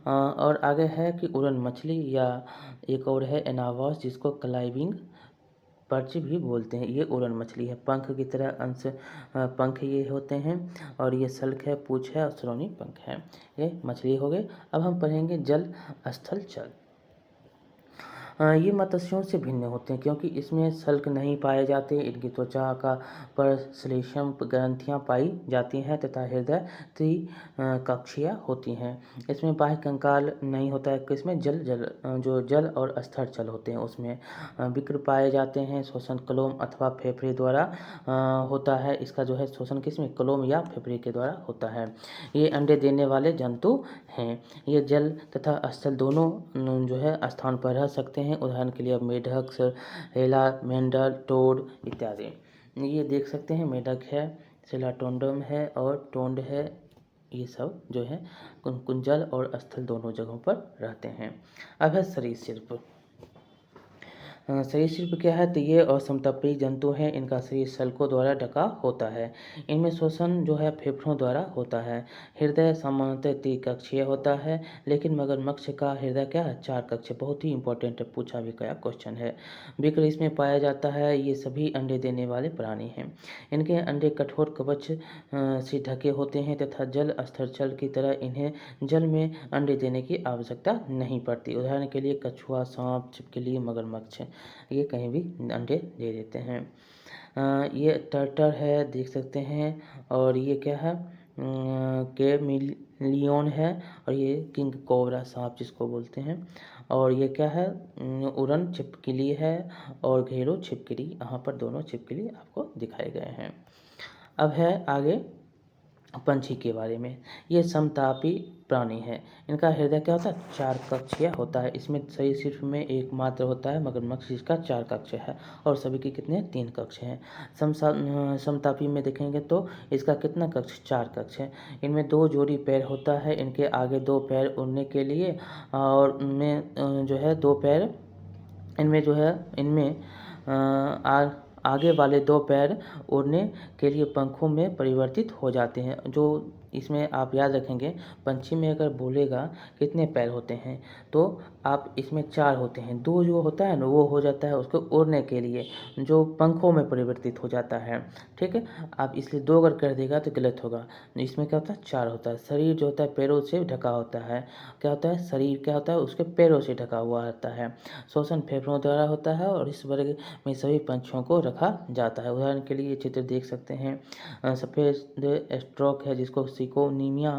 और आगे है कि उड़न मछली, या एक और है एनावॉस जिसको क्लाइविंग पर्च भी बोलते हैं। ये उड़न मछली है। पंख की तरह अंश पंख ये होते हैं, और ये सल्क है, पूंछ है, और श्रोणी पंख है। ये मछली हो गए। अब हम पढ़ेंगे जल, स्थल, जल। ये मत्स्यों से भिन्न होते हैं क्योंकि इसमें सल्क नहीं पाए जाते। इनकी त्वचा का पर श्लेष्म ग्रंथियाँ पाई जाती हैं तथा हृदय त्रिकक्षीय होती हैं। इसमें बाह्य कंकाल नहीं होता है। किसमें? जो जल और स्थल जल होते हैं उसमें विक्र पाए जाते हैं। श्वसन कलोम अथवा फेफड़े द्वारा होता है। इसका जो है श्वसन किसमें? कलोम या फेफड़े के द्वारा होता है। ये अंडे देने वाले जंतु हैं। ये जल तथा स्थल दोनों जो है स्थान पर रह सकते हैं। उदाहरण के लिए मेढक, हेला, मेंढक, टोड इत्यादि। ये देख सकते हैं मेढक है, सेलाटोंडम है, और टोंड है, ये सब जो है कुंजल और स्थल दोनों जगहों पर रहते हैं। अब है सरीसृप। सरीसृप क्या है, तो ये असमतपी जंतु हैं। इनका शरीर शल्कों द्वारा ढका होता है। इनमें श्वसन जो है फेफड़ों द्वारा होता है। हृदय सामान्यतः त्रिकक्षीय होता है, लेकिन मगरमच्छ का हृदय क्या है, 4 कक्षीय। बहुत ही इंपॉर्टेंट है, पूछा भी गया क्वेश्चन है। विक्र इसमें पाया जाता है। ये सभी अंडे देने वाले प्राणी हैं। इनके अंडे कठोर कवच से ढके होते हैं तथा जल स्थलचर की तरह इन्हें जल में अंडे देने की आवश्यकता नहीं पड़ती। उदाहरण के लिए कछुआ, सांप, छिपकली, मगरमच्छ ये कहीं भी अंडे दे देते हैं। ये टर्टल है, देख सकते हैं। और ये क्या है, कैमेलियन है। और ये किंग कोबरा सांप जिसको बोलते हैं। और ये क्या है, उड़न छिपकली है और घेरो छिपकली। यहाँ पर दोनों छिपकली आपको दिखाए गए हैं। अब है आगे पंछी के बारे में। ये समतापी प्राणी है। इनका हृदय क्या होता है, 4 कक्षीय होता है। इसमें सरीसृप में एकमात्र होता है मगरमच्छ जिसका 4 कक्ष है, और सभी के कितने, 3 कक्ष हैं। समतापी में देखेंगे तो इसका कितना कक्ष, 4 कक्ष है। इनमें 2 जोड़ी पैर होता है। इनके आगे 2 पैर उड़ने के लिए, और उनमें जो है 2 पैर, इनमें जो है इनमें आगे वाले 2 पैर उड़ने के लिए पंखों में परिवर्तित हो जाते हैं। जो इसमें आप याद रखेंगे, पंछी में अगर बोलेगा कितने पैर होते हैं, तो आप इसमें 4 होते हैं। 2 जो होता है ना, वो हो जाता है उसको उड़ने के लिए, जो पंखों में परिवर्तित हो जाता है। ठीक है, आप इसलिए 2 अगर कर देगा तो गलत होगा। इसमें क्या होता है, 4 होता है। शरीर जो होता है पैरों से ढका होता है। क्या होता है, शरीर क्या होता है, उसके पैरों से ढका हुआ रहता है। श्वसन फेफड़ों द्वारा होता है, और इस वर्ग में सभी पंछियों को रखा जाता है। उदाहरण के लिए ये चित्र देख सकते हैं। सफ़ेद स्ट्रोक है जिसको सिकोनिया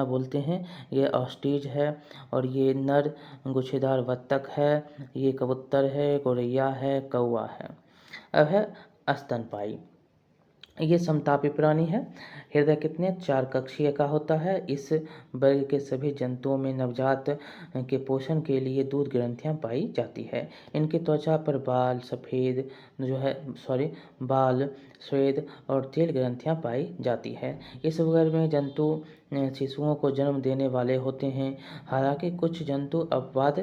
बोलते हैं। ये ऑस्ट्रिच है। और ये नर गुच्छेदार बत्तख है। ये कबूतर है, गौरैया है, कौवा है। अब है स्तनपायी। ये समतापी प्राणी है। हृदय कितने, 4 कक्षीय का होता है। इस वर्ग के सभी जंतुओं में नवजात के पोषण के लिए दूध ग्रंथियां पाई जाती है। इनकी त्वचा पर बाल, स्वेद और तेल ग्रंथियां पाई जाती है। इस वर्ग में जंतु शिशुओं को जन्म देने वाले होते हैं। हालांकि कुछ जंतु अपवाद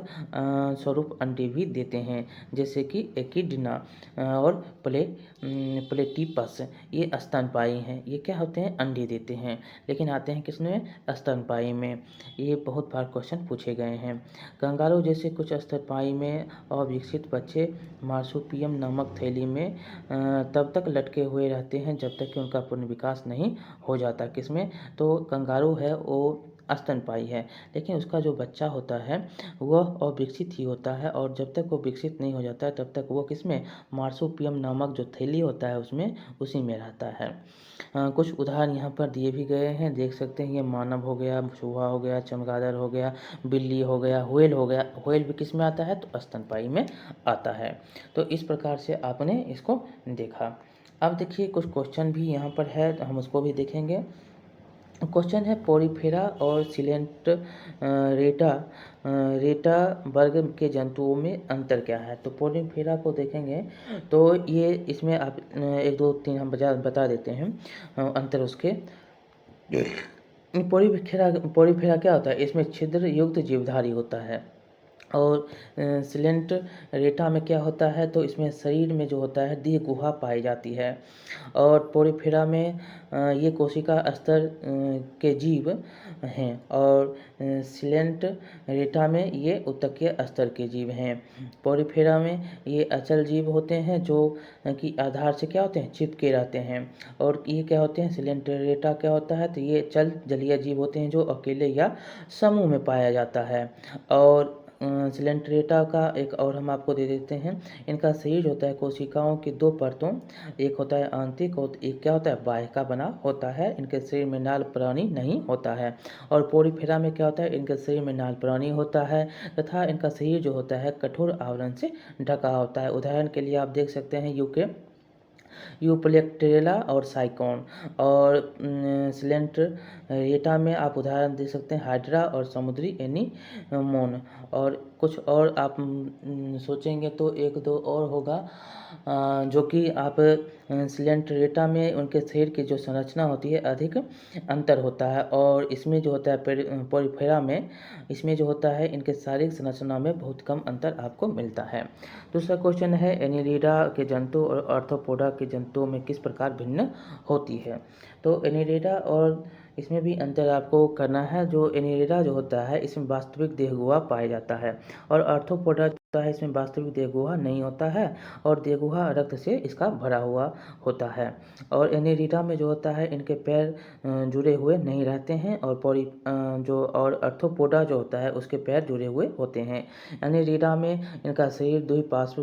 स्वरूप अंडे भी देते हैं, जैसे कि एकिडना और प्लेटिपस। ये स्तनपायी हैं। ये क्या होते हैं, अंडे देते हैं, लेकिन आते हैं किसमें, स्तनपायी में। ये बहुत बार क्वेश्चन पूछे गए हैं। कंगारू जैसे कुछ स्तनपायी में अविकसित बच्चे मार्सुपियम नामक थैली में तब तक लटके हुए रहते हैं जब तक कि उनका पूर्ण विकास नहीं हो जाता। किसमें, तो कंगारू है वो स्तनपायी है, लेकिन उसका जो बच्चा होता है वह अविकसित ही होता है, और जब तक वो विकसित नहीं हो जाता है तब तक वो किसमें, मार्सुपियम नामक जो थैली होता है उसमें, उसी में रहता है। कुछ उदाहरण यहाँ पर दिए भी गए हैं, देख सकते हैं। ये मानव हो गया, चूहा हो गया, चमगादड़ हो गया, बिल्ली हो गया, व्हेल हो गया। व्हेल भी किस में आता है, तो स्तनपायी में आता है। तो इस प्रकार से आपने इसको देखा। अब देखिए कुछ क्वेश्चन भी यहाँ पर है, तो हम उसको भी देखेंगे। क्वेश्चन है, पोरीफेरा और रेटा वर्ग के जंतुओं में अंतर क्या है। तो पोरीफेरा को देखेंगे तो ये इसमें आप 1 2 3 हम बता देते हैं अंतर उसके। पोरीफेरा क्या होता है, इसमें छिद्र युक्त जीवधारी होता है। और सिलेंट रेटा में क्या होता है, तो इसमें शरीर में जो होता है देह गुहा पाई जाती है। और पोरीफेरा में ये कोशिका स्तर के जीव हैं। और सिलेंट रेटा में ये उत्तकीय स्तर के जीव हैं। पोरीफेरा में ये अचल जीव होते हैं जो कि आधार से क्या होते हैं, चिपके रहते हैं। और ये क्या होते हैं, सिलेंट रेटा क्या होता है, तो ये चल जलीय जीव होते हैं जो अकेले या समूह में पाया जाता है। और सिलेंट्रेटा का एक और हम आपको दे देते हैं। इनका शरीर होता है कोशिकाओं की 2 परतों, एक होता है आंतरिक और एक क्या होता है, बाह्य का बना होता है। इनके शरीर में नाल प्राणी नहीं होता है। और पोरीफेरा में क्या होता है, इनके शरीर में नाल प्राणी होता है तथा इनका शरीर जो होता है कठोर आवरण से ढका होता है। उदाहरण के लिए आप देख सकते हैं यूप्लेक्टेला और साइकोन। और सिलेंट्रेटा में आप उदाहरण दे सकते हैं हाइड्रा और समुद्री एनीमोन। और कुछ और आप सोचेंगे तो एक दो और होगा, जो कि आप सिलेंट्रेटा में उनके शरीर की जो संरचना होती है अधिक अंतर होता है, और इसमें जो होता है पोरिफेरा में इसमें जो होता है इनके शारीरिक संरचना में बहुत कम अंतर आपको मिलता है। दूसरा क्वेश्चन है, एनिलिडा के जंतु और आर्थ्रोपोडा के जंतुओं में किस प्रकार भिन्न होती है। तो एनिलिडा और इसमें भी अंतर आपको करना है। जो एनिलिडा जो होता है इसमें वास्तविक देहगुहा पाया जाता है, और आर्थ्रोपोडा जो होता है इसमें वास्तविक देहगुहा नहीं होता है, और देहगुहा रक्त से इसका भरा हुआ होता है। और एनिलिडा में जो होता है इनके पैर जुड़े हुए नहीं रहते हैं, और और आर्थ्रोपोडा जो होता है उसके पैर जुड़े हुए होते हैं। एनिलिडा में इनका शरीर द्विपार्श्व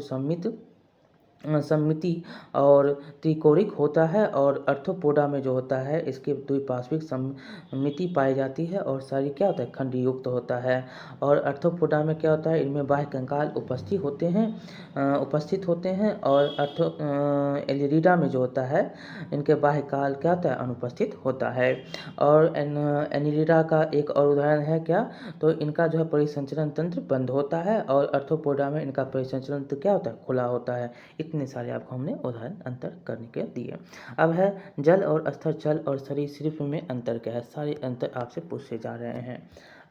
सममिति और त्रिकोणिक होता है, और आर्थ्रोपोडा में जो होता है इसके द्विपार्श्विक सममिति पाई जाती है, और शरीर क्या होता है खंड युक्त होता है। और आर्थ्रोपोडा में क्या होता है, इनमें बाह्य कंकाल उपस्थित होते हैं, और एनिलिडा में जो होता है इनके बाह्य काल क्या होता है अनुपस्थित होता है। और एनिलिडा का एक और उदाहरण है क्या, तो इनका जो है परिसंचरण तंत्र बंद होता है, और आर्थ्रोपोडा में इनका परिसंचरण तंत्र क्या होता है खुला होता है। इतने सारे आपको हमने उदाहरण अंतर करने के दिए। अब है जल और स्थल चल और सरीसृप में अंतर क्या है। सारे अंतर आपसे पूछे जा रहे हैं।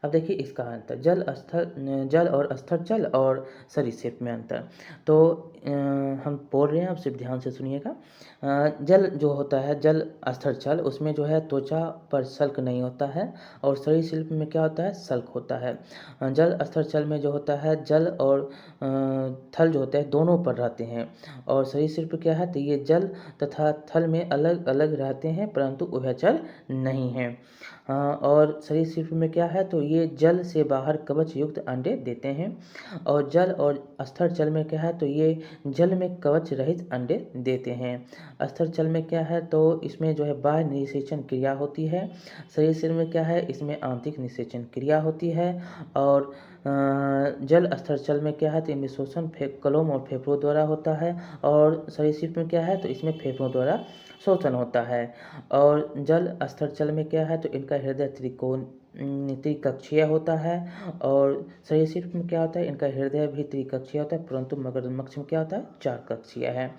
अब देखिए इसका अंतर, जल और स्थल चल और सरीसृप में अंतर। तो हम बोल रहे हैं, आप सिर्फ ध्यान से सुनिएगा। जल जो होता है जल स्थल चल, उसमें जो है त्वचा पर सल्क नहीं होता है, और सरीसृप में क्या होता है सल्क होता है। जल स्थल चल में जो होता है जल और थल जो होते हैं दोनों पर रहते हैं, और सरीसृप क्या है तो ये जल तथा थल में अलग अलग रहते हैं परंतु उभयचर नहीं हैं। और सरीसृप में क्या है तो ये जल से बाहर कवच युक्त अंडे देते हैं, और जल और स्थल जल में क्या है तो ये जल में कवच रहित अंडे देते हैं। स्थल जल में क्या है तो इसमें जो है बाह्य निषेचन क्रिया होती है, सरीसृप में क्या है इसमें आंतरिक निषेचन क्रिया होती है। और जल स्थल जल में क्या है तो इनमें शोषण कलोम और फेफड़ों द्वारा होता है, और सरीसृप में क्या है तो इसमें फेफड़ों द्वारा शोषण होता है। और जल स्थल जल में क्या है तो इनका हृदय त्रिकक्षीय होता है, और सरीसृप में क्या होता है इनका हृदय भी त्रिकक्षीय होता है, परंतु मगरमच्छ में क्या होता है चार कक्षीय है।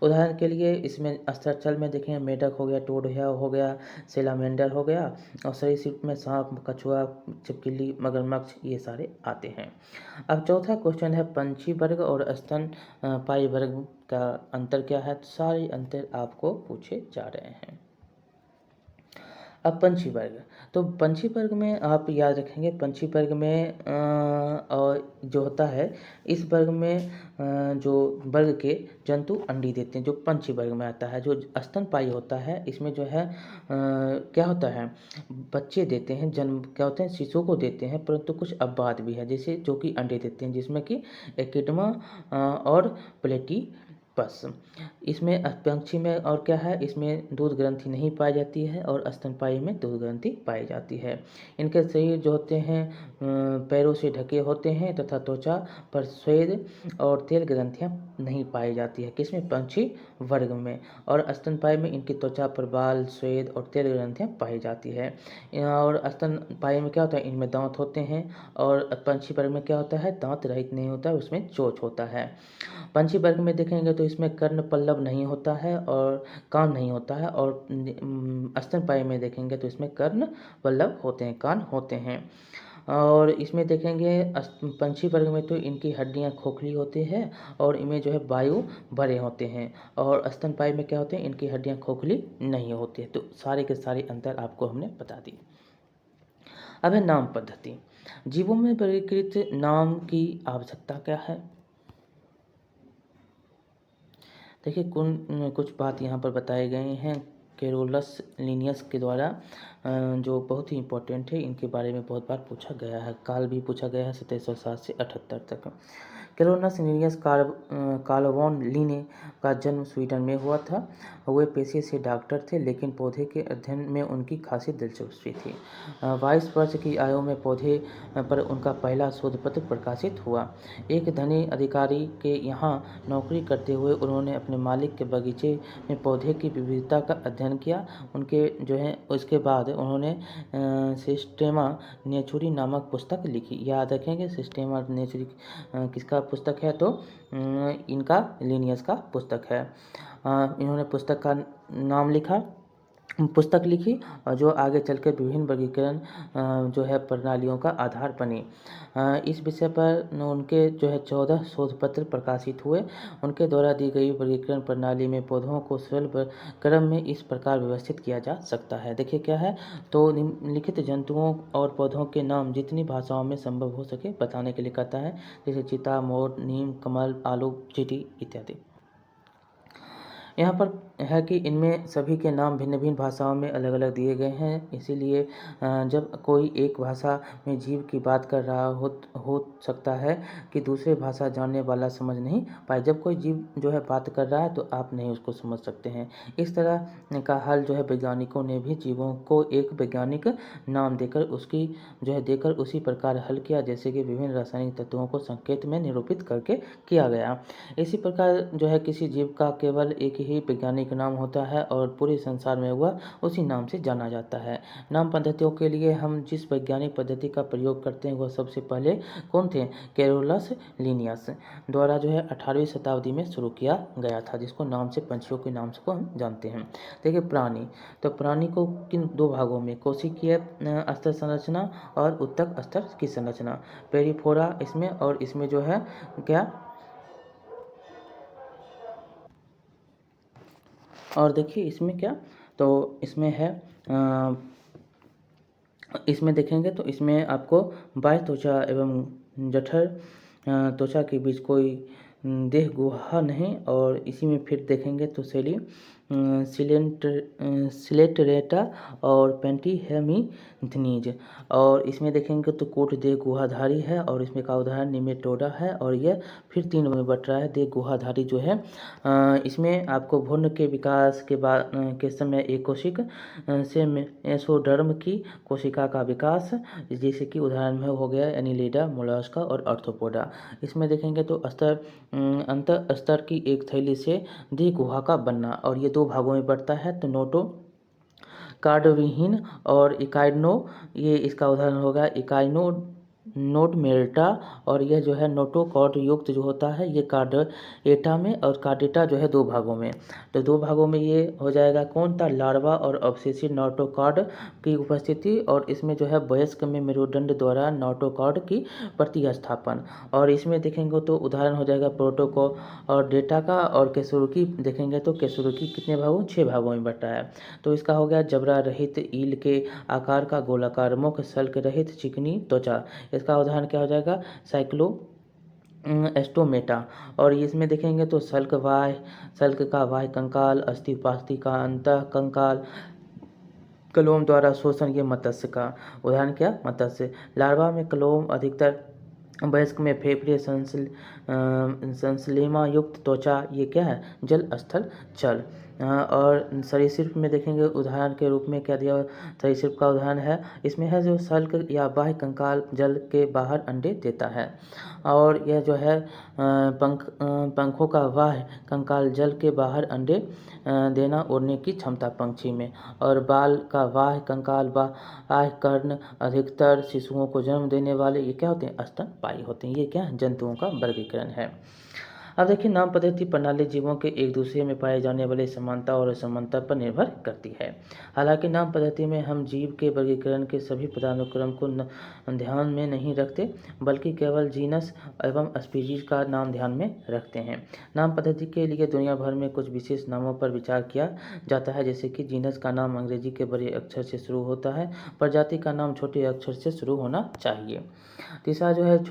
उदाहरण के लिए इसमें स्थल जल में देखें मेढक हो गया, टोढ़िया हो गया, सेलामेंडर हो गया, और सरीसृप में सांप, कछुआ, छिपकली, मगरमच्छ ये सारे आते हैं। अब चौथा क्वेश्चन है पंछी वर्ग और स्तनपायी वर्ग का अंतर क्या है। तो सारे अंतर आपको पूछे जा रहे हैं। अब पंछी वर्ग, तो पंछी वर्ग में आप याद रखेंगे पंछी वर्ग में और जो होता है इस वर्ग में जो वर्ग के जंतु अंडी देते हैं जो पंछी वर्ग में आता है। जो स्तनपायी होता है इसमें जो है क्या होता है बच्चे देते हैं, जन्म क्या होते हैं शिशु को देते हैं, परंतु कुछ अपवाद भी है जैसे जो कि अंडे देते हैं, जिसमें कि एकिडमा और प्लेटीपस। इसमें पंछी में और क्या है इसमें दूध ग्रंथि नहीं पाई जाती है, और स्तनपायी में दूध ग्रंथि पाई जाती है। इनके शरीर जो होते हैं पैरों से ढके होते हैं, तथा त्वचा पर स्वेद और तेल ग्रंथियां नहीं पाई जाती है किसमें पंछी वर्ग में। और स्तनपायी में इनकी त्वचा पर बाल, स्वेद और तेल ग्रंथियां पाई जाती है। और स्तनपायी में क्या होता है इनमें दांत होते हैं, और पंछी वर्ग में क्या होता है दांत रहित नहीं होता है, उसमें चोंच होता है। पंछी वर्ग में देखेंगे तो इसमें कर्ण पल्लव नहीं होता है और कान नहीं होता है, और स्तनपायी में देखेंगे तो इसमें कर्ण पल्लव होते हैं, कान होते हैं। और इसमें देखेंगे पंछी वर्ग में तो इनकी हड्डियां खोखली होती हैं, और इनमें जो है वायु भरे होते हैं, और स्तनपायी में क्या होते हैं इनकी हड्डियां खोखली नहीं होती है। तो सारे के सारे अंतर आपको हमने बता दिए। अब है नाम पद्धति। जीवों में वर्गीकृत नाम की आवश्यकता क्या है। देखिए कुछ बात यहाँ पर बताए गए हैं कैरोलस लिनियस के द्वारा, जो बहुत ही इम्पोर्टेंट है। इनके बारे में बहुत बार पूछा गया है, काल भी पूछा गया है 1707 से 78 तक। कैरोलस लिनियस कार्ल लिने का जन्म स्वीडन में हुआ था। वे पेशे से डॉक्टर थे, लेकिन पौधे के अध्ययन में उनकी खासी दिलचस्पी थी। 22 वर्ष की आयु में पौधे पर उनका पहला शोध पत्र प्रकाशित हुआ। एक धनी अधिकारी के यहाँ नौकरी करते हुए उन्होंने अपने मालिक के बगीचे में पौधे की विविधता का अध्ययन किया। उनके जो है उसके बाद उन्होंने सिस्टेमा नेचुरी नामक पुस्तक लिखी। याद रखेंगे, सिस्टेमा नेचुरी किसका पुस्तक है, तो इनका लिनियस का पुस्तक है। इन्होंने पुस्तक लिखी और जो आगे चलकर विभिन्न वर्गीकरण जो है प्रणालियों का आधार बनी। इस विषय पर उनके जो है 14 शोध पत्र प्रकाशित हुए। उनके द्वारा दी गई वर्गीकरण प्रणाली में पौधों को सरल क्रम में इस प्रकार व्यवस्थित किया जा सकता है। देखिए क्या है, तो निम्नलिखित जंतुओं और पौधों के नाम जितनी भाषाओं में संभव हो सके बताने के लिए कहता है, जैसे चीता, मोर, नीम, कमल, आलू, चींटी इत्यादि। यहाँ पर है कि इनमें सभी के नाम भिन्न भिन्न भाषाओं में अलग अलग दिए गए हैं। इसीलिए जब कोई एक भाषा में जीव की बात कर रहा हो सकता है कि दूसरे भाषा जानने वाला समझ नहीं पाए। जब कोई जीव जो है बात कर रहा है तो आप नहीं उसको समझ सकते हैं। इस तरह का हल जो है वैज्ञानिकों ने भी जीवों को एक वैज्ञानिक नाम देकर उसी प्रकार हल किया, जैसे कि विभिन्न रासायनिक तत्वों को संकेत में निरूपित करके किया गया। इसी प्रकार जो है किसी जीव का केवल एक ही वैज्ञानिक नाम होता है और पूरे संसार में वह उसी नाम से जाना जाता है। नाम पद्धतियों के लिए हम जिस वैज्ञानिक पद्धति का प्रयोग करते हैं वह सबसे पहले कौन थे, कैरोलस लिनियस द्वारा जो है 18वीं शताब्दी में शुरू किया गया था, जिसको नाम से पंछियों के नाम से को हम जानते हैं। देखिए प्राणी, तो प्राणी को किन दो भागों में, कोशिकीय स्तर संरचना और उत्तक स्तर की संरचना, पेरिफोरा इसमें, और इसमें जो है क्या, और देखिए इसमें क्या, तो इसमें है इसमें देखेंगे तो इसमें आपको बाह्य त्वचा एवं जठर त्वचा के बीच कोई देह गुहा नहीं। और इसी में फिर देखेंगे तो सिलेटरेटा और पेंटीहेमिथनीज, और इसमें देखेंगे तो कोट देह गुहाधारी है, और इसमें का उदाहरण निमेटोडा है, और यह फिर 3 में बट रहा है देह गुहाधारी जो है। इसमें आपको भ्रूण के विकास के बाद के समय एक कोशिक से मेसोडर्म की कोशिका का विकास, जैसे कि उदाहरण में हो गया एनिलिडा, मोलस्का और आर्थ्रोपोडा। इसमें देखेंगे तो अंत स्तर की एक थैली से देह गुहा का बनना, और ये 2 भागों में बढ़ता है, तो नोटो कार्डविहीन और इकाइनो, ये इसका उदाहरण होगा इकाइनो नोडमेल्टा, और यह जो है नोटोकॉर्ड युक्त जो होता है ये कार्डेटा में, और कार्डेटा जो है 2 भागों में। तो 2 भागों में ये हो जाएगा कौन था, लार्वा और अवशेषित नोटोकॉर्ड की उपस्थिति, और इसमें जो है वयस्क में मेरुदंड द्वारा नोटोकॉर्ड की प्रतिस्थापन। और इसमें देखेंगे तो उदाहरण हो जाएगा प्रोटोको और डेटा का, और केसुरुकी देखेंगे तो केसुरुकी कितने भागों, 6 भागों में बटा है। तो इसका हो गया जबड़ा रहित ईल के आकार का गोलाकार मुख, सल्क रहित चिकनी त्वचा। इसका उदाहरण क्या हो जाएगा, साइक्लो एस्टोमेटा। और इसमें देखेंगे तो सल्क का बाह्य कंकाल, अस्थि उपास्थि का अंत कंकाल, कलोम द्वारा शोषण, ये मत्स्य का उदाहरण क्या, मत्स्य। लार्वा में कलोम अधिकतर, वयस्क में फेफड़े, संसलेमा युक्त त्वचा, ये क्या है, जल स्थल चल। और सरीसृप में देखेंगे उदाहरण के रूप में क्या दिया, सरीसृप का उदाहरण है, इसमें है जो सल्क या बाह्य कंकाल जल के बाहर अंडे देता है, और यह जो है पंखों का बाह्य कंकाल जल के बाहर अंडे देना, उड़ने की क्षमता पंछी में। और बाल का बाह्य कंकाल बाह्य कर्ण अधिकतर शिशुओं को जन्म देने वाले, ये क्या होते हैं, स्तनपायी होते हैं। ये क्या जंतुओं का वर्गीकरण है। अब देखिए नाम पद्धति प्रणाली जीवों के एक दूसरे में पाए जाने वाले समानता और असमानता पर निर्भर करती है। हालांकि नाम पद्धति में हम जीव के वर्गीकरण के सभी पदानुक्रम को ध्यान में नहीं रखते, बल्कि केवल जीनस एवं स्पीशीज का नाम ध्यान में रखते हैं। नाम पद्धति के लिए दुनिया भर में कुछ विशेष नामों पर विचार किया जाता है, जैसे कि जीनस का नाम अंग्रेजी के बड़े अक्षर से शुरू होता है, प्रजाति का नाम छोटे अक्षर से शुरू होना चाहिए। तीसरा जो है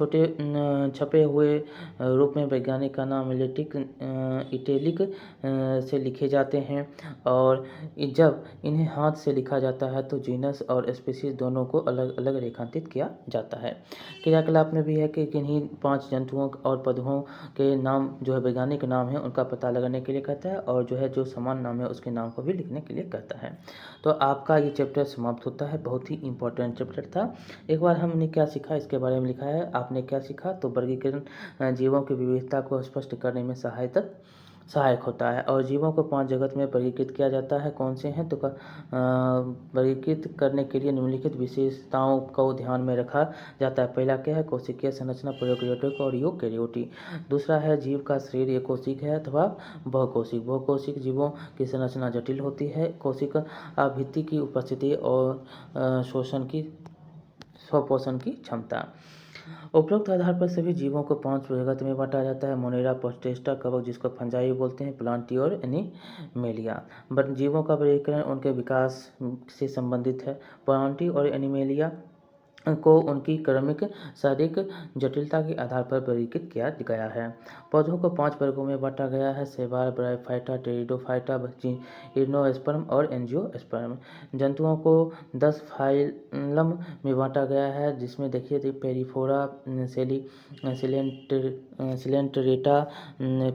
छपे हुए रूप में वैज्ञानिक का नाम एनालिटिक इटैलिक से लिखे जाते हैं, और जब इन्हें हाथ से लिखा जाता है तो जीनस और स्पीशीज दोनों को अलग अलग रेखांकित किया जाता है। क्रियाकलाप में भी है कि किन्हीं 5 जंतुओं और पौधों के नाम जो है वैज्ञानिक नाम है उनका पता लगाने के लिए कहता है, और जो है जो समान नाम है उसके नाम को भी लिखने के लिए कहता है। तो आपका ये चैप्टर समाप्त होता है। बहुत ही इंपॉर्टेंट चैप्टर था। एक बार हमने क्या सीखा इसके बारे में लिखा है, आपने क्या सीखा? तो वर्गीकरण जीवों की विविधता को स्पष्ट करने में सहायक होता है, और जीवों को 5 जगत में वर्गीकृत किया जाता है। कौन से हैं? तो वर्गीकृत करने के लिए निम्नलिखित विशेषताओं को ध्यान में रखा जाता है। पहला क्या है? कोशिकीय संरचना, प्रोकैरियोटिक और यूकेरियोटिक। दूसरा है जीव का शरीर एकोशिक है अथवा बहुकोशिक। बहुकोशिक जीवों की संरचना जटिल होती है। कोशिक आवृत्ति की उपस्थिति और स्वपोषण की क्षमता। उपरोक्त आधार पर सभी जीवों को 5 प्रजाति में बांटा जाता है: मोनेरा, प्रोटिस्टा, कवक जिसको फंजाई बोलते हैं, प्लांटी और एनिमेलिया। जीवों का वर्गीकरण उनके विकास से संबंधित है। प्लांटी और एनिमेलिया को उनकी क्रमिक शारीरिक जटिलता के आधार पर वर्गीकृत किया गया है। पौधों को 5 वर्गों में बांटा गया है: शैवाल, ब्रायोफाइटा, टेरिडोफाइटा, जिम्नोस्पर्म और एंजियोस्पर्म। जंतुओं को 10 फाइलम में बांटा गया है, जिसमें देखिए पेरिफोरा, सिलेंटरेटा,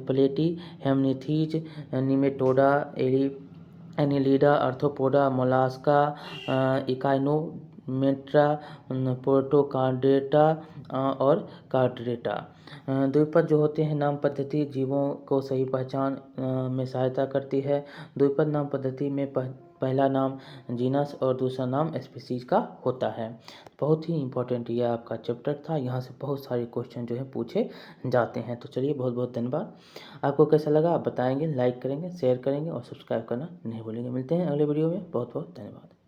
प्लेटी, हेमनिथीज, निमेटोडा, एनिलिडा, आर्थ्रोपोडा, मोलास्का, इकाइनोमेट्रा, पोर्टोकार्डेटा और कार्डेटा। द्विपद जो होते हैं नाम पद्धति जीवों को सही पहचान में सहायता करती है। द्विपद नाम पद्धति में पहला नाम जीनस और दूसरा नाम स्पीशीज का होता है। बहुत ही इंपॉर्टेंट ये आपका चैप्टर था। यहाँ से बहुत सारे क्वेश्चन जो है पूछे जाते हैं। तो चलिए, बहुत बहुत धन्यवाद। आपको कैसा लगा आप बताएंगे, लाइक करेंगे, शेयर करेंगे और सब्सक्राइब करना नहीं भूलेंगे। मिलते हैं अगले वीडियो में। बहुत बहुत धन्यवाद।